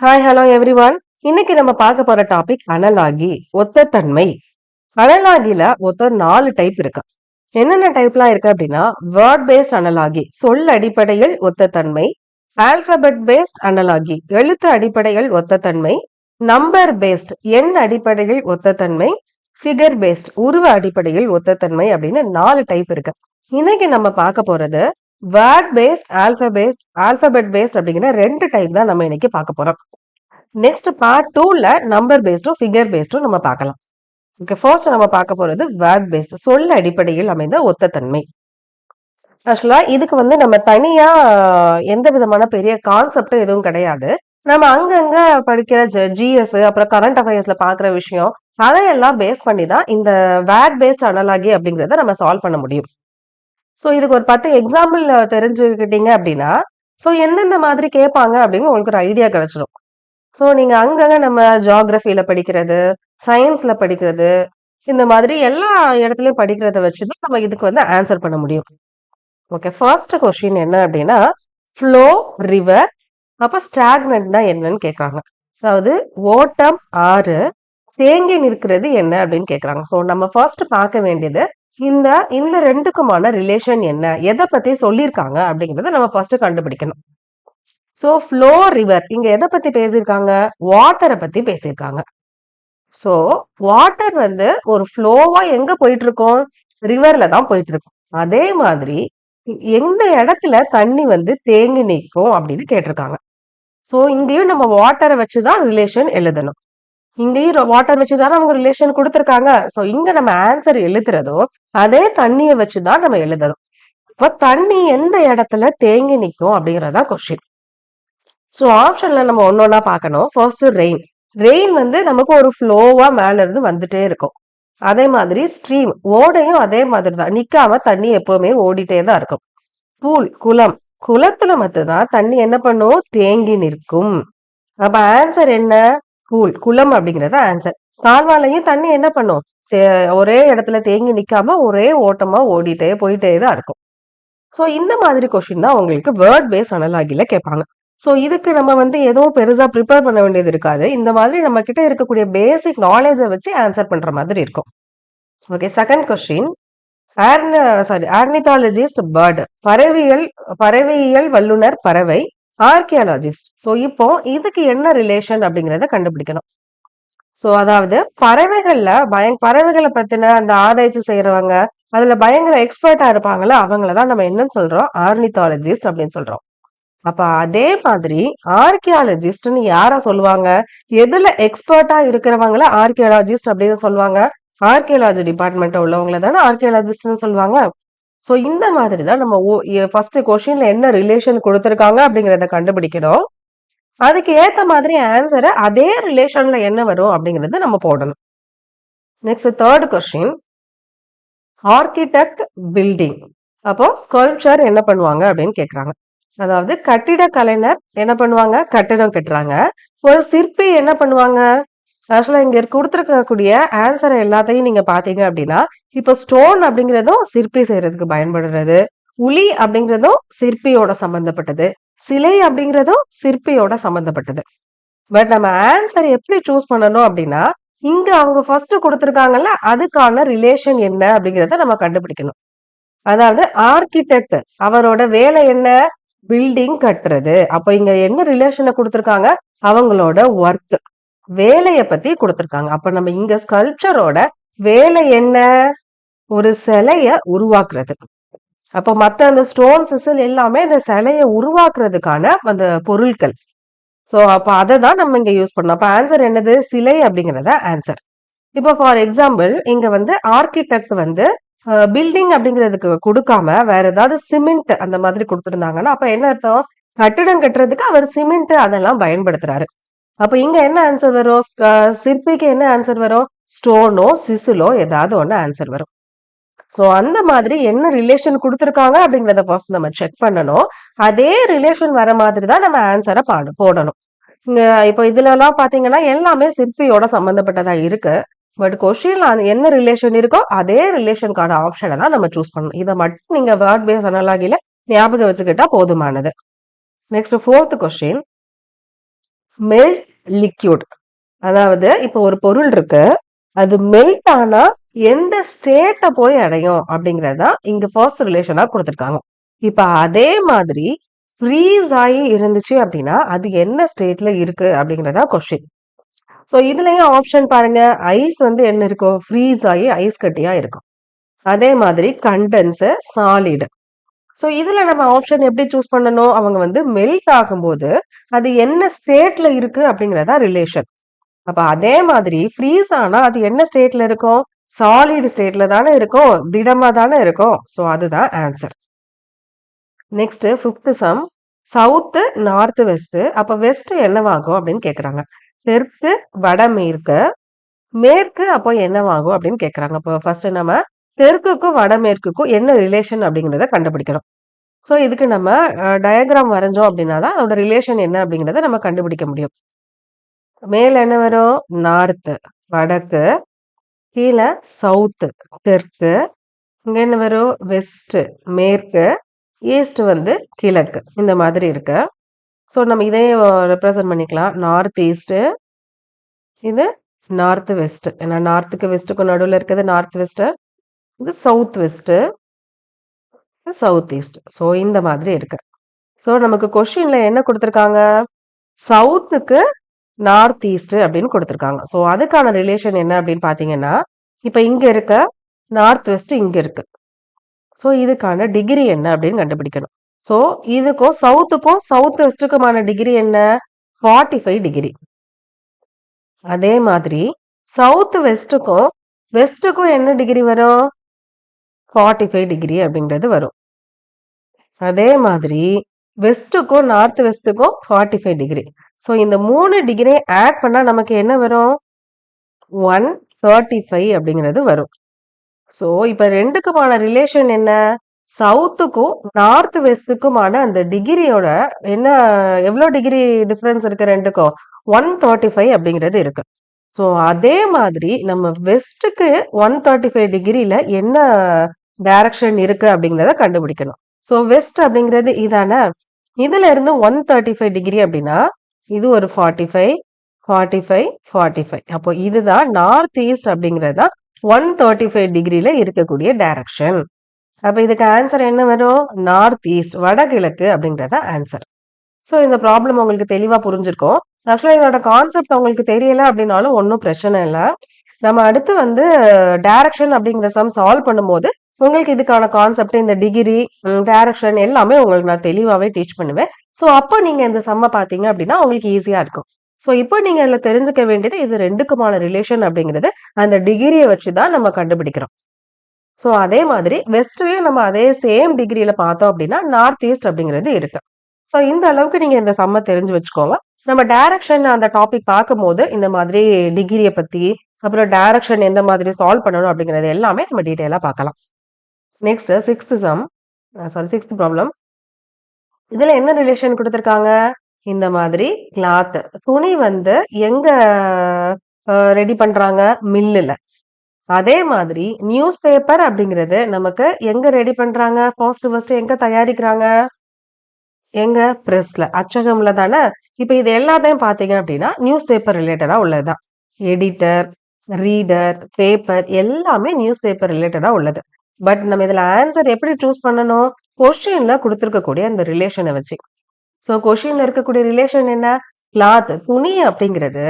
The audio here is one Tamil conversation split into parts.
Hi hello everyone. இன்னைக்கு நம்ம பார்க்க போற டாபிக் அனலாகி ஒத்தத்தன்மை. அனலாகில மொத்தம் 4 டைப் இருக்கு. என்னென்ன டைப்லாம் இருக்கு அப்படின்னா, வேர்ட் பேஸ்ட் அனலாகி சொல் அடிப்படையில் ஒத்தத்தன்மை, ஆல்பபெட் பேஸ்ட் அனலாகி எழுத்து அடிப்படையில் ஒத்தத்தன்மை, நம்பர் பேஸ்ட் எண் அடிப்படையில் ஒத்தத்தன்மை, ஃபிகர் பேஸ்ட் உருவ அடிப்படையில் ஒத்தத்தன்மை அப்படின்னு 4 டைப் இருக்கு. இன்னைக்கு நம்ம பார்க்க போறது வேர்ட் பேஸ்ட் ஆல்பபெட் பேஸ்ட் அப்படிங்கிற 2 டைப் தான் நம்ம இன்னைக்கு பார்க்க போறோம். நெக்ஸ்ட் பார்ட் 2ல நம்பர் பேஸ்டும் ஃபிகர் பேஸ்டும் நம்ம பார்க்கலாம். ஓகே, ஃபர்ஸ்ட் நம்ம பார்க்க போறது வேர்ட் பேஸ்ட் சொல் அடிப்படையில் அமைந்த ஒத்தத்தன்மை. ஆக்சுவலா இதுக்கு நம்ம தனியா எந்த விதமான பெரிய கான்செப்டும் எதுவும் கிடையாது. நம்ம அங்கங்க படிக்கிற ஜிஎஸ் அப்புறம் கரண்ட் அஃபேர்ஸ்ல பாக்குற விஷயம் அதையெல்லாம் பேஸ் பண்ணி தான் இந்த வேர்ட் பேஸ்ட் அனலாகி அப்படிங்கறத நம்ம சால்வ் பண்ண முடியும். ஸோ இதுக்கு ஒரு 10 எக்ஸாம்பிள் தெரிஞ்சுக்கிட்டீங்க அப்படின்னா, ஸோ எந்தெந்த மாதிரி கேட்பாங்க அப்படின்னு உங்களுக்கு ஒரு ஐடியா கிடைச்சிடும். ஸோ நீங்க அங்கங்க நம்ம ஜியாகிரபில படிக்கிறது, சயின்ஸ்ல படிக்கிறது, இந்த மாதிரி எல்லா இடத்துலயும் படிக்கிறத வச்சுதான் நம்ம இதுக்கு ஆன்சர் பண்ண முடியும். ஓகே, ஃபர்ஸ்ட் கொஸ்டின் என்ன அப்படின்னா, ஃப்ளோ ரிவர் அப்ப ஸ்டாக்னன்ட்னா என்னன்னு கேட்கறாங்க. அதாவது ஓட்டம் ஆறு, தேங்கி நிற்கிறது என்ன அப்படின்னு கேட்கறாங்க. ஸோ நம்ம ஃபர்ஸ்ட் பார்க்க வேண்டியது இந்த இந்த ரெண்டுக்குமான ரிலேஷன் என்ன, எதை பத்தி சொல்லியிருக்காங்க அப்படிங்கறத நம்ம ஃபர்ஸ்ட் கண்டுபிடிக்கணும். சோ ஃப்ளோ ரிவர் இங்க எதை பத்தி பேசியிருக்காங்க? வாட்டரை பத்தி பேசியிருக்காங்க. சோ வாட்டர் ஒரு ஃப்ளோவா எங்க போயிட்டு இருக்கோம்? ரிவர்ல தான் போயிட்டு இருக்கும். அதே மாதிரி எந்த இடத்துல தண்ணி தேங்கி நிற்கும் அப்படின்னு கேட்டிருக்காங்க. சோ இங்கேயும் நம்ம வாட்டரை வச்சுதான் ரிலேஷன் எழுதணும். இங்கேயும் வாட்டர் வச்சுதான் அவங்க ரிலேஷன் கொடுத்திருக்காங்க. சோ இங்க நம்ம ஆன்சர் எழுதுறதோ அதே தண்ணியை வச்சுதான் நம்ம எழுதணும். இப்ப தண்ணி எந்த இடத்துல தேங்கி நிற்கும் அப்படிங்கறதா கொஸ்டின். ஸோ ஆப்ஷன்ல நம்ம ஒன்னொன்னா பார்க்கணும். First rain. ரெயின் நமக்கு ஒரு ஃப்ளோவா மேல இருந்து வந்துட்டே இருக்கும். அதே மாதிரி ஸ்ட்ரீம் ஓடையும் அதே மாதிரி தான், நிக்காம தண்ணி எப்பவுமே ஓடிட்டே தான் இருக்கும். பூல் குளம், குளத்துல மட்டும்தான் தண்ணி என்ன பண்ணும்? தேங்கி நிற்கும். அப்ப ஆன்சர் என்ன? பூல் குளம் அப்படிங்கறது ஆன்சர். கால்வாலையும் தண்ணி என்ன பண்ணும்? ஒரே இடத்துல தேங்கி நிக்காம ஒரே ஓட்டமா ஓடிட்டே போயிட்டே தான் இருக்கும். ஸோ இந்த மாதிரி கொஸ்டின் தான் உங்களுக்கு வேர்ட் பேஸ் அனலாகில கேட்பாங்க. ஸோ இதுக்கு நம்ம எதுவும் பெருசா ப்ரிப்பேர் பண்ண வேண்டியது இருக்காது. இந்த மாதிரி நம்ம கிட்ட இருக்கக்கூடிய பேசிக் நாலேஜை வச்சு ஆன்சர் பண்ற மாதிரி இருக்கும். Okay, second question. Ornithologist bird, பறவையியல் வல்லுனர் பறவை, ஆர்கியாலஜிஸ்ட். ஸோ இப்போ இதுக்கு என்ன ரிலேஷன் அப்படிங்கறத கண்டுபிடிக்கணும். ஸோ அதாவது பறவைகளை பத்தின அந்த ஆராய்ச்சி செய்யறவங்க, அதுல பயங்கர எக்ஸ்பர்ட்டா இருப்பாங்கல்ல, அவங்களதான் நம்ம என்னன்னு சொல்றோம்? ஆர்னித்தாலஜிஸ்ட் அப்படின்னு சொல்றோம். அப்ப அதே மாதிரி ஆர்கியாலஜிஸ்ட்னு யார சொல்லுவாங்க? எதுல எக்ஸ்பர்ட்டா இருக்கிறவங்கள ஆர்கியாலஜிஸ்ட் அப்படின்னு சொல்லுவாங்க? ஆர்கியாலஜி டிபார்ட்மெண்ட் உள்ளவங்கள தானே ஆர்கியாலஜிஸ்ட்னு சொல்லுவாங்க. சோ இந்த மாதிரி தான் நம்ம ஃபர்ஸ்ட் கொஸ்டின்ல என்ன ரிலேஷன் கொடுத்திருக்காங்க அப்படிங்கறத கண்டுபிடிக்கணும். அதுக்கு ஏத்த மாதிரி ஆன்சரை அதே ரிலேஷன்ல என்ன வரும் அப்படிங்கறத நம்ம போடணும். Next third question. Architect building. அப்போ ஸ்கல்ப்சர் என்ன பண்ணுவாங்க அப்படின்னு கேக்குறாங்க. அதாவது கட்டிட கலைஞர் என்ன பண்ணுவாங்க? கட்டிடம் கட்டுறாங்க. ஒரு சிற்பி என்ன பண்ணுவாங்க? ஆக்சுவலா இங்க கொடுத்துருக்கக்கூடிய ஆன்சரை எல்லாத்தையும் நீங்க பாத்தீங்க அப்படின்னா, இப்ப ஸ்டோன் அப்படிங்கறதும் சிற்பி செய்யறதுக்கு பயன்படுறது, உளி அப்படிங்கறதும் சிற்பியோட சம்பந்தப்பட்டது, சிலை அப்படிங்கறதும் சிற்பியோட சம்பந்தப்பட்டது. பட் நம்ம ஆன்சர் எப்படி சூஸ் பண்ணணும் அப்படின்னா, இங்க அவங்க ஃபர்ஸ்ட் கொடுத்துருக்காங்கல்ல, அதுக்கான ரிலேஷன் என்ன அப்படிங்கறத நம்ம கண்டுபிடிக்கணும். அதாவது ஆர்கிடெக்ட் அவரோட வேலை என்ன? பில்டிங் கட்டுறது. அப்ப இங்க என்ன ரிலேஷனை கொடுத்திருக்காங்க? அவங்களோட ஒர்க், வேலைய பத்தி கொடுத்திருக்காங்க. அப்ப நம்ம இங்க ஸ்கல்ப்சரோட வேலை என்ன? ஒரு சிலைய உருவாக்குறது. அப்ப மத்த அந்த ஸ்டோன் சிசில் எல்லாமே இந்த சிலைய உருவாக்குறதுக்கான அந்த பொருட்கள். சோ அப்ப அதை தான் நம்ம இங்க யூஸ் பண்ணோம். அப்ப ஆன்சர் என்னது? சிலை அப்படிங்கறத ஆன்சர். இப்போ ஃபார் எக்ஸாம்பிள் இங்க ஆர்கிடெக்ட் பில்டிங் அப்படிங்கிறதுக்கு கொடுக்காம வேற ஏதாவது சிமெண்ட் அந்த மாதிரி கொடுத்துருந்தாங்கன்னா, அப்ப என்ன அர்த்தம்? கட்டிடம் கட்டுறதுக்கு அவர் சிமெண்ட் அதெல்லாம் பயன்படுத்துறாரு. அப்ப இங்க என்ன ஆன்சர் வரும்? சிற்பிக்கு என்ன ஆன்சர் வரும்? ஸ்டோனோ சிசிலோ ஏதாவது ஒண்ணு ஆன்சர் வரும். சோ அந்த மாதிரி என்ன ரிலேஷன் கொடுத்துருக்காங்க அப்படிங்கறத ஃபர்ஸ்ட் நம்ம செக் பண்ணணும். அதே ரிலேஷன் வர மாதிரி தான் நம்ம ஆன்சரை போடணும். இங்க இப்போ இதுல எல்லாம் பாத்தீங்கன்னா எல்லாமே சிற்பியோட சம்பந்தப்பட்டதா இருக்கு. பட் கொஸ்டின்ல என்ன ரிலேஷன் இருக்கோ அதே ரிலேஷனுக்கான ஆப்ஷனை தான் நம்ம சூஸ் பண்ணணும். இதை மட்டும் நீங்க வேர்ட் பேஸ் அனலாகில ஞாபகம் வச்சுக்கிட்டா போதுமானது. Next fourth question. Melt liquid. அதாவது இப்போ ஒரு பொருள் இருக்கு, அது மெல்ட் ஆனா எந்த ஸ்டேட்ட போய் அடையும் அப்படிங்கறதா இங்க ஃபர்ஸ்ட் ரிலேஷனா கொடுத்திருக்காங்க. இப்ப அதே மாதிரி ஃப்ரீஸ் ஆகி இருந்துச்சு அப்படின்னா அது என்ன ஸ்டேட்ல இருக்கு அப்படிங்கறதா கொஸ்டின். சோ இதுலயும் ஆப்ஷன் பாருங்க. ஐஸ் வந்து என்ன இருக்கும்? ஃப்ரீஸ் ஆகி ஐஸ் கட்டியா இருக்கும். அதே மாதிரி கண்டென்ஸ், சாலிட். சோ இதுல நம்ம ஆப்ஷன் எப்படி சூஸ் பண்ணணும்? அவங்க வந்து மெல்ட் ஆகும்போது அது என்ன ஸ்டேட்ல இருக்கு அப்படிங்கறதா ரிலேஷன். அப்ப அதே மாதிரி ஃப்ரீஸ் ஆனா அது என்ன ஸ்டேட்ல இருக்கும்? சாலிட் ஸ்டேட்ல தானே இருக்கும், திடமா தானே இருக்கும். சோ அதுதான் answer. Next 5th sum. South, north, west. அப்ப வெஸ்ட் என்னவாகும் அப்படின்னு கேக்குறாங்க. தெற்கு, வடமேற்கு. மேற்கு அப்போ என்னவாகும் அப்படின்னு கேக்குறாங்க. அப்போ ஃபர்ஸ்ட் நம்ம தெற்குக்கும் வடமேற்குக்கும் என்ன ரிலேஷன் அப்படிங்கறத கண்டுபிடிக்கணும். சோ இதுக்கு நம்ம டயக்ராம் வரைஞ்சோம் அப்படின்னா தான் அதோட ரிலேஷன் என்ன அப்படிங்கறத நம்ம கண்டுபிடிக்க முடியும். மேல என்ன வரும்? நார்த், வடக்கு. கீழ சவுத், தெற்கு. இங்க என்ன வரும்? வெஸ்ட், மேற்கு. ஈஸ்ட் வந்து கிழக்கு. இந்த மாதிரி இருக்கு. சோ நம்ம இதையும் ரெப்ரசன்ட் பண்ணிக்கலாம். நார்த் ஈஸ்ட், இது நார்த் வெஸ்ட். ஏன்னா நார்த்துக்கு வெஸ்ட்டுக்கும் நடுவுல இருக்குது நார்த் வெஸ்ட். இது சவுத் வெஸ்ட், இது சவுத் ஈஸ்ட். சோ இந்த மாதிரி இருக்கு. சோ நமக்கு கொஸ்டின்ல என்ன கொடுத்திருக்காங்க? சவுத்துக்கு நார்த் ஈஸ்ட் அப்படின்னு கொடுத்திருக்காங்க. சோ அதுக்கான ரிலேஷன் என்ன அப்படின்னு பாத்தீங்கன்னா, இப்ப இங்க இருக்க நார்த் வெஸ்ட் இங்க இருக்கு. சோ இதுக்கான டிகிரி என்ன அப்படின்னு கண்டுபிடிக்கணும். சோ இதுக்கும் சவுத் வெஸ்ட்டுக்குமான டிகிரி என்ன? 45 டிகிரி. அதே மாதிரி சவுத் வெஸ்ட்டுக்கும் என்ன டிகிரி வரும்? 45 டிகிரி அப்படிங்கிறது வரும். அதே மாதிரி வெஸ்ட்டுக்கும் நார்த் வெஸ்ட்டுக்கும் 45 டிகிரி. சோ இந்த 3 டிகிரி ஆட் பண்ணா நமக்கு என்ன வரும்? 135 அப்படிங்கிறது வரும். சோ இப்ப ரெண்டுக்குமான ரிலேஷன் என்ன? சவுத்துக்கும் நார்த் வெஸ்ட்டுக்குமான அந்த டிகிரியோட என்ன, எவ்வளவு டிகிரி டிஃபரன்ஸ் இருக்கு ரெண்டுக்கும்? 135 அப்படிங்கிறது இருக்கு. சோ அதே மாதிரி நம்ம வெஸ்ட்டுக்கு 135 டிகிரில என்ன டைரக்ஷன் இருக்கு அப்படிங்கறத கண்டுபிடிக்கணும். சோ வெஸ்ட் அப்படிங்கிறது இதானே. இதுல இருந்து 135 டிகிரி அப்படின்னா இது ஒரு 45, 45, 45. அப்போ இதுதான் நார்த் ஈஸ்ட் அப்படிங்கறதா 135 டிகிரில இருக்கக்கூடிய டைரக்ஷன். அப்ப இதுக்கு ஆன்சர் என்ன வரும்? நார்த் ஈஸ்ட், வடகிழக்கு அப்படிங்கறதா ஆன்சர். சோ இந்த ப்ராப்ளம் உங்களுக்கு தெளிவா புரிஞ்சிருக்கும். ஆக்சுவலா இதோட கான்செப்ட் உங்களுக்கு தெரியல அப்படின்னாலும் ஒன்றும் பிரச்சனை இல்ல. நம்ம அடுத்து வந்து டைரக்ஷன் அப்படிங்கிற சம் சால்வ் பண்ணும்போது உங்களுக்கு இதுக்கான கான்செப்ட், இந்த டிகிரி, டைரக்ஷன் எல்லாமே உங்களுக்கு நான் தெளிவாவே டீச் பண்ணுவேன். சோ அப்போ நீங்க இந்த சம்ம பாத்தீங்க அப்படின்னா உங்களுக்கு ஈஸியா இருக்கும். சோ இப்போ நீங்க இதுல தெரிஞ்சுக்க வேண்டியது இது ரெண்டுக்குமான ரிலேஷன் அப்படிங்கிறது அந்த டிகிரியை வச்சுதான் நம்ம கண்டுபிடிக்கிறோம். சோ அதே மாதிரி வெஸ்ட்லயும் நம்ம அதே சேம் டிகிரியில பார்த்தோம் அப்படின்னா நார்த் ஈஸ்ட் அப்படிங்கிறது இருக்கு. சோ இந்த அளவுக்கு நீங்க இந்த சம்ம தெரிஞ்சு வச்சுக்கோங்க. நம்ம டைரக்ஷன் அந்த டாபிக் பார்க்கும்போது இந்த மாதிரி டிகிரிய பத்தி, அப்புறம் டைரக்ஷன் எந்த மாதிரி சால்வ் பண்ணணும் அப்படிங்கிறது எல்லாமே நம்ம டீடைலா பார்க்கலாம். Next 6th sum, sorry 6th problem. இதுல என்ன ரிலேஷன் கொடுத்திருக்காங்க? இந்த மாதிரி கிளாத், துணி வந்து எங்க ரெடி பண்றாங்க? மில்லுல. அதே மாதிரி நியூஸ் பேப்பர் அப்படிங்கிறது நமக்கு எங்க ரெடி பண்றாங்க? ஃபர்ஸ்ட் எங்க தயாரிக்கிறாங்க? எங்க? பிரஸ்ல, அச்சகம்ல தானே. இப்ப இது எல்லாத்தையும் பாத்தீங்க அப்படின்னா நியூஸ் பேப்பர் ரிலேட்டடா உள்ளதுதான். எடிட்டர், ரீடர், பேப்பர் எல்லாமே நியூஸ் பேப்பர் ரிலேட்டடா உள்ளது. பட் நம்ம இதுல ஆன்சர் எப்படி சூஸ் பண்ணணும்? கொஸ்டின்ல கொடுத்திருக்கக்கூடிய அந்த ரிலேஷனை வச்சு. சோ கொஸ்டின்ல இருக்கக்கூடிய ரிலேஷன் என்ன? கிளாத், துணி அப்படிங்கிறது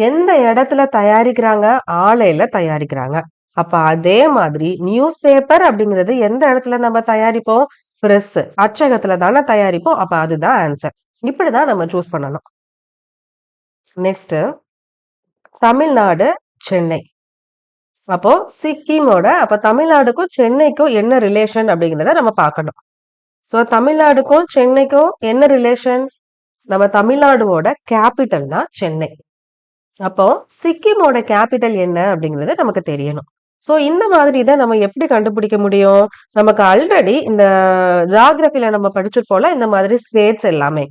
எந்த இடத்துல தயாரிக்கிறாங்க? ஆலையில தயாரிக்கிறாங்க. அப்ப அதே மாதிரி நியூஸ் பேப்பர் அப்படிங்கிறது எந்த இடத்துல நம்ம தயாரிப்போம்? பிரஸ், அச்சகத்துல தானே தயாரிப்போம். அப்ப அதுதான் ஆன்சர். இப்படிதான் நம்ம சூஸ் பண்ணணும். நெக்ஸ்ட் தமிழ்நாடு, சென்னை. அப்போ சிக்கிமோட, அப்ப தமிழ்நாடுக்கும் சென்னைக்கும் என்ன ரிலேஷன் அப்படிங்கிறத நம்ம பார்க்கணும். சோ தமிழ்நாடுக்கும் சென்னைக்கும் என்ன ரிலேஷன்? நம்ம தமிழ்நாடுவோட கேபிட்டல் தான் சென்னை. அப்போ சிக்கிமோட கேபிட்டல் என்ன அப்படிங்கிறது நமக்கு தெரியணும். சோ இந்த மாதிரி இதை நம்ம எப்படி கண்டுபிடிக்க முடியும்? நமக்கு ஆல்ரெடி இந்த ஜியோகிராஃபில நம்ம படிச்சிருப்போம்ல இந்த மாதிரி ஸ்டேட்ஸ் எல்லாமே.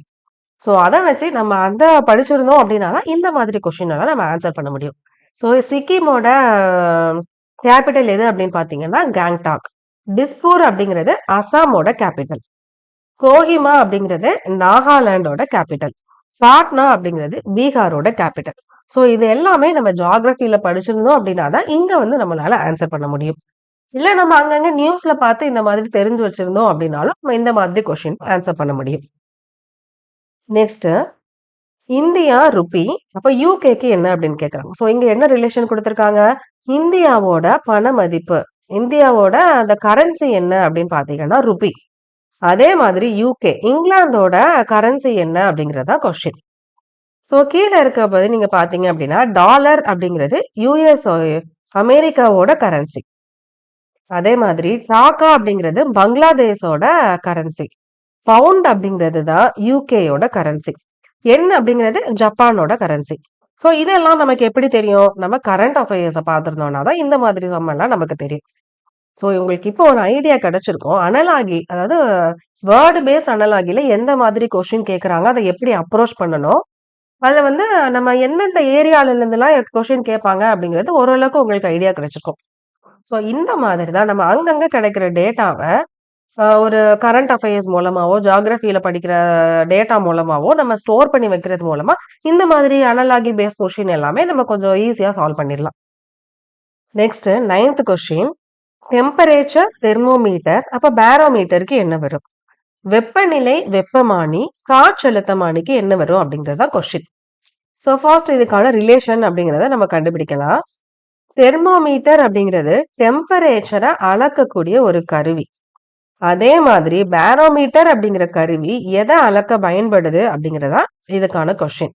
சோ அதை வச்சு நம்ம அந்த படிச்சிருந்தோம் அப்படின்னா தான் இந்த மாதிரி கொஸ்டின் எல்லாம் நம்ம ஆன்சர் பண்ண முடியும். சோ சிக்கிமோட கேபிட்டல் எது அப்படின்னு பாத்தீங்கன்னா கேங்டாக். டிஸ்பூர் அப்படிங்கிறது அசாமோட கேபிட்டல். கோஹிமா அப்படிங்கிறது நாகாலாண்டோட கேபிட்டல். பாட்னா அப்படிங்கிறது பீகாரோட கேபிட்டல். சோ இது எல்லாமே நம்ம ஜியோகிராஃபில படிச்சிருந்தோம் அப்படின்னா தான் இங்க வந்து நம்மளால ஆன்சர் பண்ண முடியும். இல்ல நம்ம அங்கங்க நியூஸ்ல பார்த்து இந்த மாதிரி தெரிஞ்சு வச்சிருந்தோம் அப்படின்னாலும் நம்ம இந்த மாதிரி கொஸ்டின் ஆன்சர் பண்ண முடியும். Next India rupee. அப்ப யூகேக்கு என்ன அப்படின்னு கேக்குறாங்க. சோ இங்க என்ன ரிலேஷன் கொடுத்திருக்காங்க? இந்தியாவோட பண மதிப்பு, இந்தியாவோட அந்த கரன்சி என்ன அப்படின்னு பாத்தீங்கன்னா ருபி. அதே மாதிரி யூகே இங்கிலாந்தோட கரன்சி என்ன அப்படிங்கறதா கொஸ்டின். சோ கீழ இருக்க நீங்க பாத்தீங்க அப்படின்னா டாலர் அப்படிங்கிறது யுஎஸ் அமெரிக்காவோட கரன்சி. அதே மாதிரி டாக்கா அப்படிங்கிறது பங்களாதேஷோட கரன்சி. பவுண்ட் அப்படிங்கிறது தான் யூகேயோட கரன்சி. என் அப்படிங்கிறது ஜப்பானோட கரன்சி. சோ இதெல்லாம் நமக்கு எப்படி தெரியும்? நம்ம கரண்ட் அஃபேர்ஸ பார்த்திருந்தோம்னா தான் இந்த மாதிரி சம் எல்லாம் நமக்கு தெரியும். சோ உங்களுக்கு இப்போ ஒரு ஐடியா கிடைச்சிருக்கும். அனலாகி அதாவது வேர்ட் பேஸ் அனலாகில எந்த மாதிரி கொஸ்டின் கேட்கறாங்க, அதை எப்படி அப்ரோச் பண்ணணும், அதுல வந்து நம்ம எந்தெந்த ஏரியால இருந்துலாம் கொஸ்டின் கேட்பாங்க அப்படிங்கிறது ஓரளவுக்கு உங்களுக்கு ஐடியா கிடைச்சிருக்கும். சோ இந்த மாதிரி தான் நம்ம அங்கங்க கிடைக்கிற டேட்டாவ ஒரு கரண்ட் அஃபேர்ஸ் மூலமாவோ, ஜியோகிராஃபில படிக்கிற டேட்டா மூலமாவோ நம்ம ஸ்டோர் பண்ணி வைக்கிறது மூலமா இந்த மாதிரி அனலாகி பேஸ் கொஸ்டின் எல்லாமே நம்ம கொஞ்சம் ஈஸியா சால்வ் பண்ணிடலாம். Next 9th question. Temperature thermometer அப்ப பேரோமீட்டருக்கு என்ன வரும்? வெப்பநிலை வெப்பமானி காற்றழுத்தமானிக்கு என்ன வரும் அப்படிங்கறதா கொஸ்டின். சோ ஃபர்ஸ்ட் இதுக்கான ரிலேஷன் அப்படிங்கறத நம்ம கண்டுபிடிக்கலாம். தெர்மோமீட்டர் அப்படிங்கிறது டெம்பரேச்சரை அளக்கக்கூடிய ஒரு கருவி. அதே மாதிரி பேரோமீட்டர் அப்படிங்கிற கருவி எதை அளக்க பயன்படுது அப்படிங்கறதா இதுக்கான கொஸ்டின்.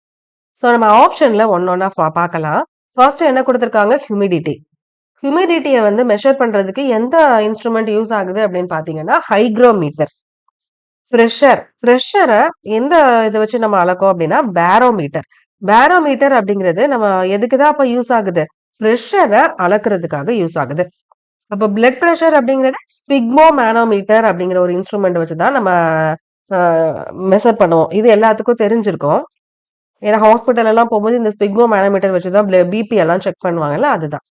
சோ நம்ம ஆப்ஷன்ல ஒன்னொன்னா பார்க்கலாம். ஃபர்ஸ்ட் என்ன கொடுத்திருக்காங்க? ஹியூமிடிட்டி. ஹியூமிடிட்டியை வந்து மெஷர் பண்றதுக்கு எந்த இன்ஸ்ட்ருமெண்ட் யூஸ் ஆகுது அப்படின்னு பாத்தீங்கன்னா ஹைக்ரோமீட்டர். ப்ரெஷரை எந்த இதை வச்சு நம்ம அளக்கோம் அப்படின்னா பேரோமீட்டர். பேரோமீட்டர் அப்படிங்கிறது நம்ம எதுக்குதான் அப்ப யூஸ் ஆகுது? ப்ரெஷரை அளக்குறதுக்காக யூஸ் ஆகுது. அப்ப பிளட் பிரஷர் அப்படிங்கிறது ஸ்பிக்மோ மேனோமீட்டர் அப்படிங்கிற ஒரு இன்ஸ்ட்ருமெண்ட் வச்சுதான் நம்ம மெஷர் பண்ணுவோம். இது எல்லாத்துக்கும் தெரிஞ்சிருக்கும். ஏன்னா ஹாஸ்பிட்டல் எல்லாம் போகும்போது இந்த ஸ்பிக்மோ மேனோமீட்டர் வச்சுதான் பிபி எல்லாம் செக் பண்ணுவாங்கல்ல, அதுதான்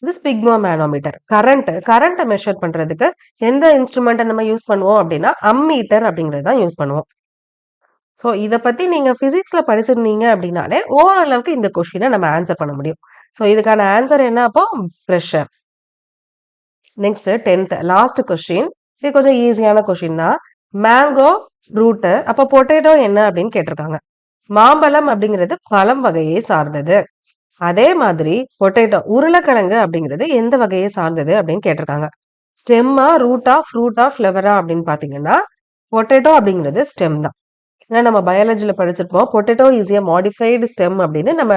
இது ஸ்பிக்மோ மேனோமீட்டர். கரண்ட்டை மெஷர் பண்றதுக்கு எந்த இன்ஸ்ட்ருமெண்ட்டை நம்ம யூஸ் பண்ணுவோம் அப்படின்னா அம்மீட்டர் அப்படிங்கிறது தான் யூஸ் பண்ணுவோம். சோ இத பத்தி நீங்க பிசிக்ஸ்ல படிச்சிருந்தீங்க அப்படின்னாலே ஓரளவுக்கு இந்த கொஸ்டினை நம்ம ஆன்சர் பண்ண முடியும். சோ இதுக்கான ஆன்சர் என்ன? அப்போ pressure. Next 10th last question. இது கொஞ்சம் ஈஸியான கொஸ்டின் தான். மேங்கோ ஃப்ரூட் அப்ப பொட்டேட்டோ என்ன அப்படின்னு கேட்டிருக்காங்க. மாம்பழம் அப்படிங்கிறது பழம் வகையை சார்ந்தது. அதே மாதிரி பொட்டேட்டோ உருளைக்கிழங்கு அப்படிங்கிறது எந்த வகையை சார்ந்தது அப்படின்னு கேட்டிருக்காங்க. ஸ்டெம்மா ரூட்டா ஃப்ரூட்டா ஃபிளவரா அப்படின்னு பாத்தீங்கன்னா பொட்டேட்டோ அப்படிங்கிறது ஸ்டெம் தான். ஏன்னா நம்ம பயாலஜில படிச்சிருப்போம் potato is a modified stem அப்படின்னு நம்ம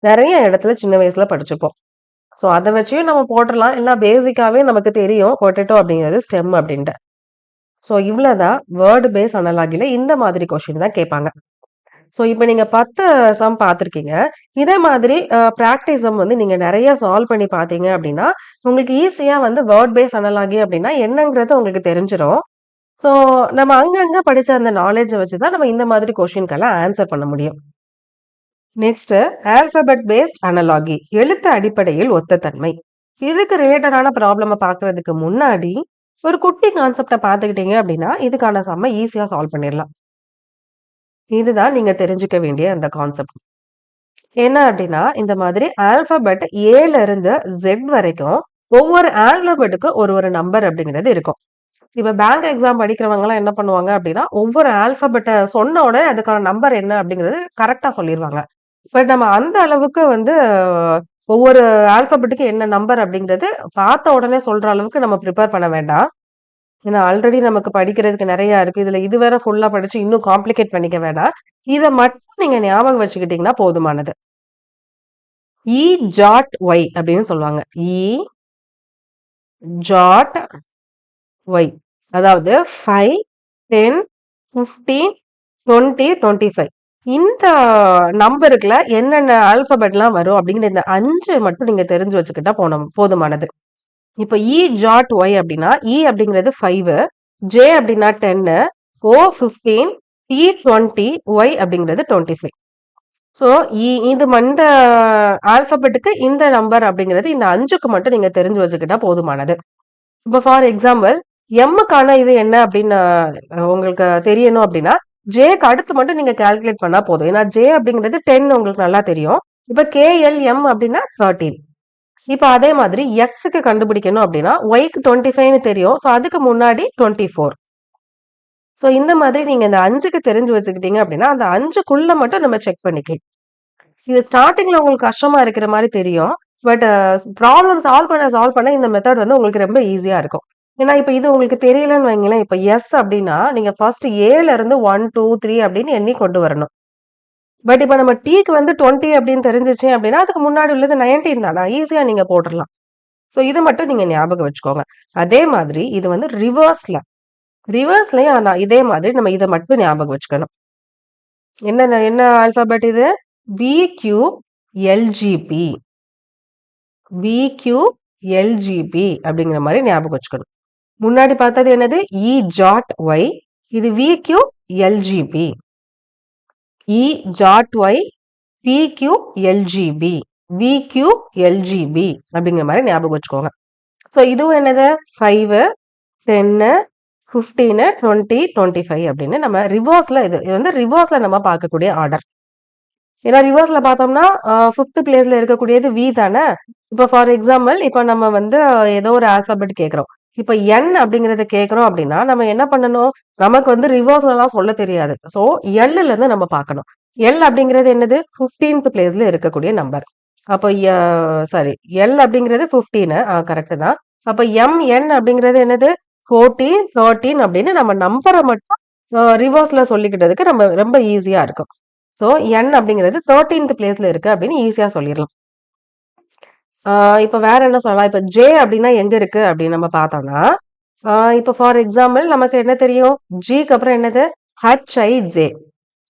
நிறைய இடத்துல சின்ன வயசுல படிச்சிருப்போம். சோ அதை வச்சும் நம்ம போட்டுடலாம். இல்ல பேசிக்காவே நமக்கு தெரியும் பொட்டேட்டோ அப்படிங்கிறது ஸ்டெம் அப்படின்ட்டு. சோ இவ்வளவுதான் வேர்டு பேஸ் அனலாகில இந்த மாதிரி கொஸ்டின் தான் கேட்பாங்க. சோ இப்ப நீங்க 10 சம் பார்த்திருக்கீங்க. இதே மாதிரி பிராக்டிஸ் சம் வந்து நீங்க நிறைய சால்வ் பண்ணி பாத்தீங்க அப்படின்னா உங்களுக்கு ஈஸியா வந்து வேர்ட் பேஸ் அனலாகி அப்படின்னா என்னங்கிறது உங்களுக்கு தெரிஞ்சிடும். சோ நம்ம அங்கங்க படிச்ச அந்த நாலேஜை வச்சுதான் நம்ம இந்த மாதிரி கொஸ்டின்கெல்லாம் ஆன்சர் பண்ண முடியும். நெக்ஸ்ட் ஆல்பபெட் பேஸ்ட் அனலாகி எழுத்து அடிப்படையில் ஒத்த தன்மை. இதுக்கு ரிலேட்டடான ப்ராப்ளம பாக்குறதுக்கு முன்னாடி ஒரு குட்டி கான்செப்ட பாத்துக்கிட்டீங்க அப்படின்னா இதுக்கான சம்ம ஈஸியா சால்வ் பண்ணிடலாம். இதுதான் நீங்க தெரிஞ்சுக்க வேண்டிய அந்த கான்செப்ட். என்ன அப்படின்னா இந்த மாதிரி ஆல்பபெட் ஏல இருந்து ஜெட் வரைக்கும் ஒவ்வொரு ஆல்பபெட்டுக்கு ஒரு நம்பர் அப்படிங்கிறது இருக்கும். இப்ப பேங்க் எக்ஸாம் படிக்கிறவங்க எல்லாம் என்ன பண்ணுவாங்க அப்படின்னா ஒவ்வொரு ஆல்பபெட்டை சொன்ன உடனே அதுக்கான நம்பர் என்ன அப்படிங்கிறது கரெக்டா சொல்லிடுவாங்க. பட் நம்ம அந்த அளவுக்கு வந்து ஒவ்வொரு ஆல்பபெட்டுக்கு என்ன நம்பர் அப்படிங்கிறது பார்த்த உடனே சொல்ற அளவுக்கு நம்ம ப்ரிப்பேர் பண்ண வேண்டாம். ஏன்னா ஆல்ரெடி நமக்கு படிக்கிறதுக்கு நிறைய இருக்கு. இதுல இது வேற ஃபுல்லா படிச்சு இன்னும் காம்ப்ளிகேட் பண்ணிக்க வேண்டாம். இதை மட்டும் நீங்க ஞாபகம் வச்சுக்கிட்டீங்கன்னா போதுமானது. இ ஜாட் ஒய் அப்படின்னு சொல்லுவாங்க. இ ஜாட் ஒய் அதாவது 5, 10, 15, 20, 25 இந்த நம்பருக்குல என்னென்ன ஆல்பபெட்லாம் வரும் அப்படிங்கிற இந்த 5 மட்டும் நீங்க தெரிஞ்சு வச்சுக்கிட்டா போதுமானது. இப்ப இ ஜாட் ஒய் அப்படின்னா இ அப்படிங்கிறது 5, ஜே அப்படின்னா 10, ஓ 15, டி 20, ஒய் அப்படிங்கிறது 25. சோ இது இந்த ஆல்பபெட்டுக்கு இந்த நம்பர் அப்படிங்கிறது இந்த 5க்கு மட்டும் நீங்க தெரிஞ்சு வச்சுக்கிட்டா போதுமானது. இப்ப ஃபார் எக்ஸாம்பிள் எம்முக்கான இது என்ன அப்படின்னு உங்களுக்கு தெரியணும் அப்படின்னா ஜேக்கு அடுத்து மட்டும் நீங்க கால்குலேட் பண்ணா போதும். ஏன்னா ஜே அப்படிங்கிறது 10 உங்களுக்கு நல்லா தெரியும். இப்ப கேஎல்எம் அப்படின்னா 13. இப்ப அதே மாதிரி எக்ஸுக்கு கண்டுபிடிக்கணும் அப்படின்னா ஒய்க்கு 25ன்னு தெரியும். ஸோ அதுக்கு முன்னாடி 24. ஸோ இந்த மாதிரி நீங்க இந்த 5க்கு தெரிஞ்சு வச்சுக்கிட்டீங்க அப்படின்னா அந்த 5க்குள்ள மட்டும் நம்ம செக் பண்ணிக்கலாம். இது ஸ்டார்டிங்ல உங்களுக்கு கஷ்டமா இருக்கிற மாதிரி தெரியும். பட் ப்ராப்ளம் சால்வ் பண்ண இந்த மெத்தட் வந்து உங்களுக்கு ரொம்ப ஈஸியா இருக்கும். ஏன்னா இப்ப இது உங்களுக்கு தெரியலன்னு வைங்களேன். இப்ப எஸ் அப்படின்னா நீங்க ஃபர்ஸ்ட் ஏல இருந்து 1 2 3 அப்படின்னு எண்ணி கொண்டு வரணும். பட் இப்ப நம்ம டீக்கு வந்து 20 அப்படின்னு தெரிஞ்சிச்சு அப்படின்னா அதுக்கு முன்னாடி உள்ளது 19 தானா, ஈஸியா நீங்க போட்டுடலாம். ஸோ இதை மட்டும் நீங்க ஞாபகம் வச்சுக்கோங்க. அதே மாதிரி இது வந்து ரிவர்ஸ்லயும் இதே மாதிரி நம்ம இதை மட்டும் ஞாபகம் வச்சுக்கணும். என்ன ஆல்பாபெட் இது? VQLGP VQLGP அப்படிங்கிற மாதிரி ஞாபகம் வச்சுக்கணும். முன்னாடி பார்த்தது என்னது? E.Y. இது VQLGP E.Y PQLGB VQLGB அப்படிங்கிற மாதிரி ஞாபகம் வச்சுக்கோங்க. ஸோ இதுவும் என்னது? 5 10 15 20 25 அப்படின்னு நம்ம ரிவர்ஸ்ல இது வந்து ரிவர்ஸ்ல நம்ம பார்க்கக்கூடிய ஆர்டர். ஏன்னா ரிவர்ஸ்ல பார்த்தோம்னா 5th பிளேஸ்ல இருக்கக்கூடியது வி தானே. இப்போ ஃபார் எக்ஸாம்பிள் இப்போ நம்ம வந்து ஏதோ ஒரு ஆல்பாபெட் கேட்கிறோம். இப்ப என் அப்படிங்கறத கேட்கிறோம் அப்படின்னா நம்ம என்ன பண்ணணும்? நமக்கு வந்து ரிவர்ஸ்ல எல்லாம் சொல்ல தெரியாது. ஸோ எல்ல இருந்து நம்ம பார்க்கணும். எல் அப்படிங்கிறது என்னது? 15th பிளேஸ்ல இருக்கக்கூடிய நம்பர். அப்போ சாரி, எல் அப்படிங்கிறது 15 கரெக்ட் தான். அப்ப என் அப்படிங்கிறது என்னது? 14 13 அப்படின்னு நம்ம நம்பரை மட்டும் ரிவர்ஸ்ல சொல்லிக்கிட்டதுக்கு நம்ம ரொம்ப ஈஸியா இருக்கும். ஸோ என் அப்படிங்கிறது 13th பிளேஸ்ல இருக்கு அப்படின்னு ஈஸியா சொல்லிடலாம். இப்ப வேற என்ன சொல்லலாம்? இப்ப ஜே அப்படின்னா எங்க இருக்கு அப்படின்னு நம்ம பார்த்தோம்னா இப்ப ஃபார் எக்ஸாம்பிள் நமக்கு என்ன தெரியும்? ஜிக்கு அப்புறம் என்னது? HIJ.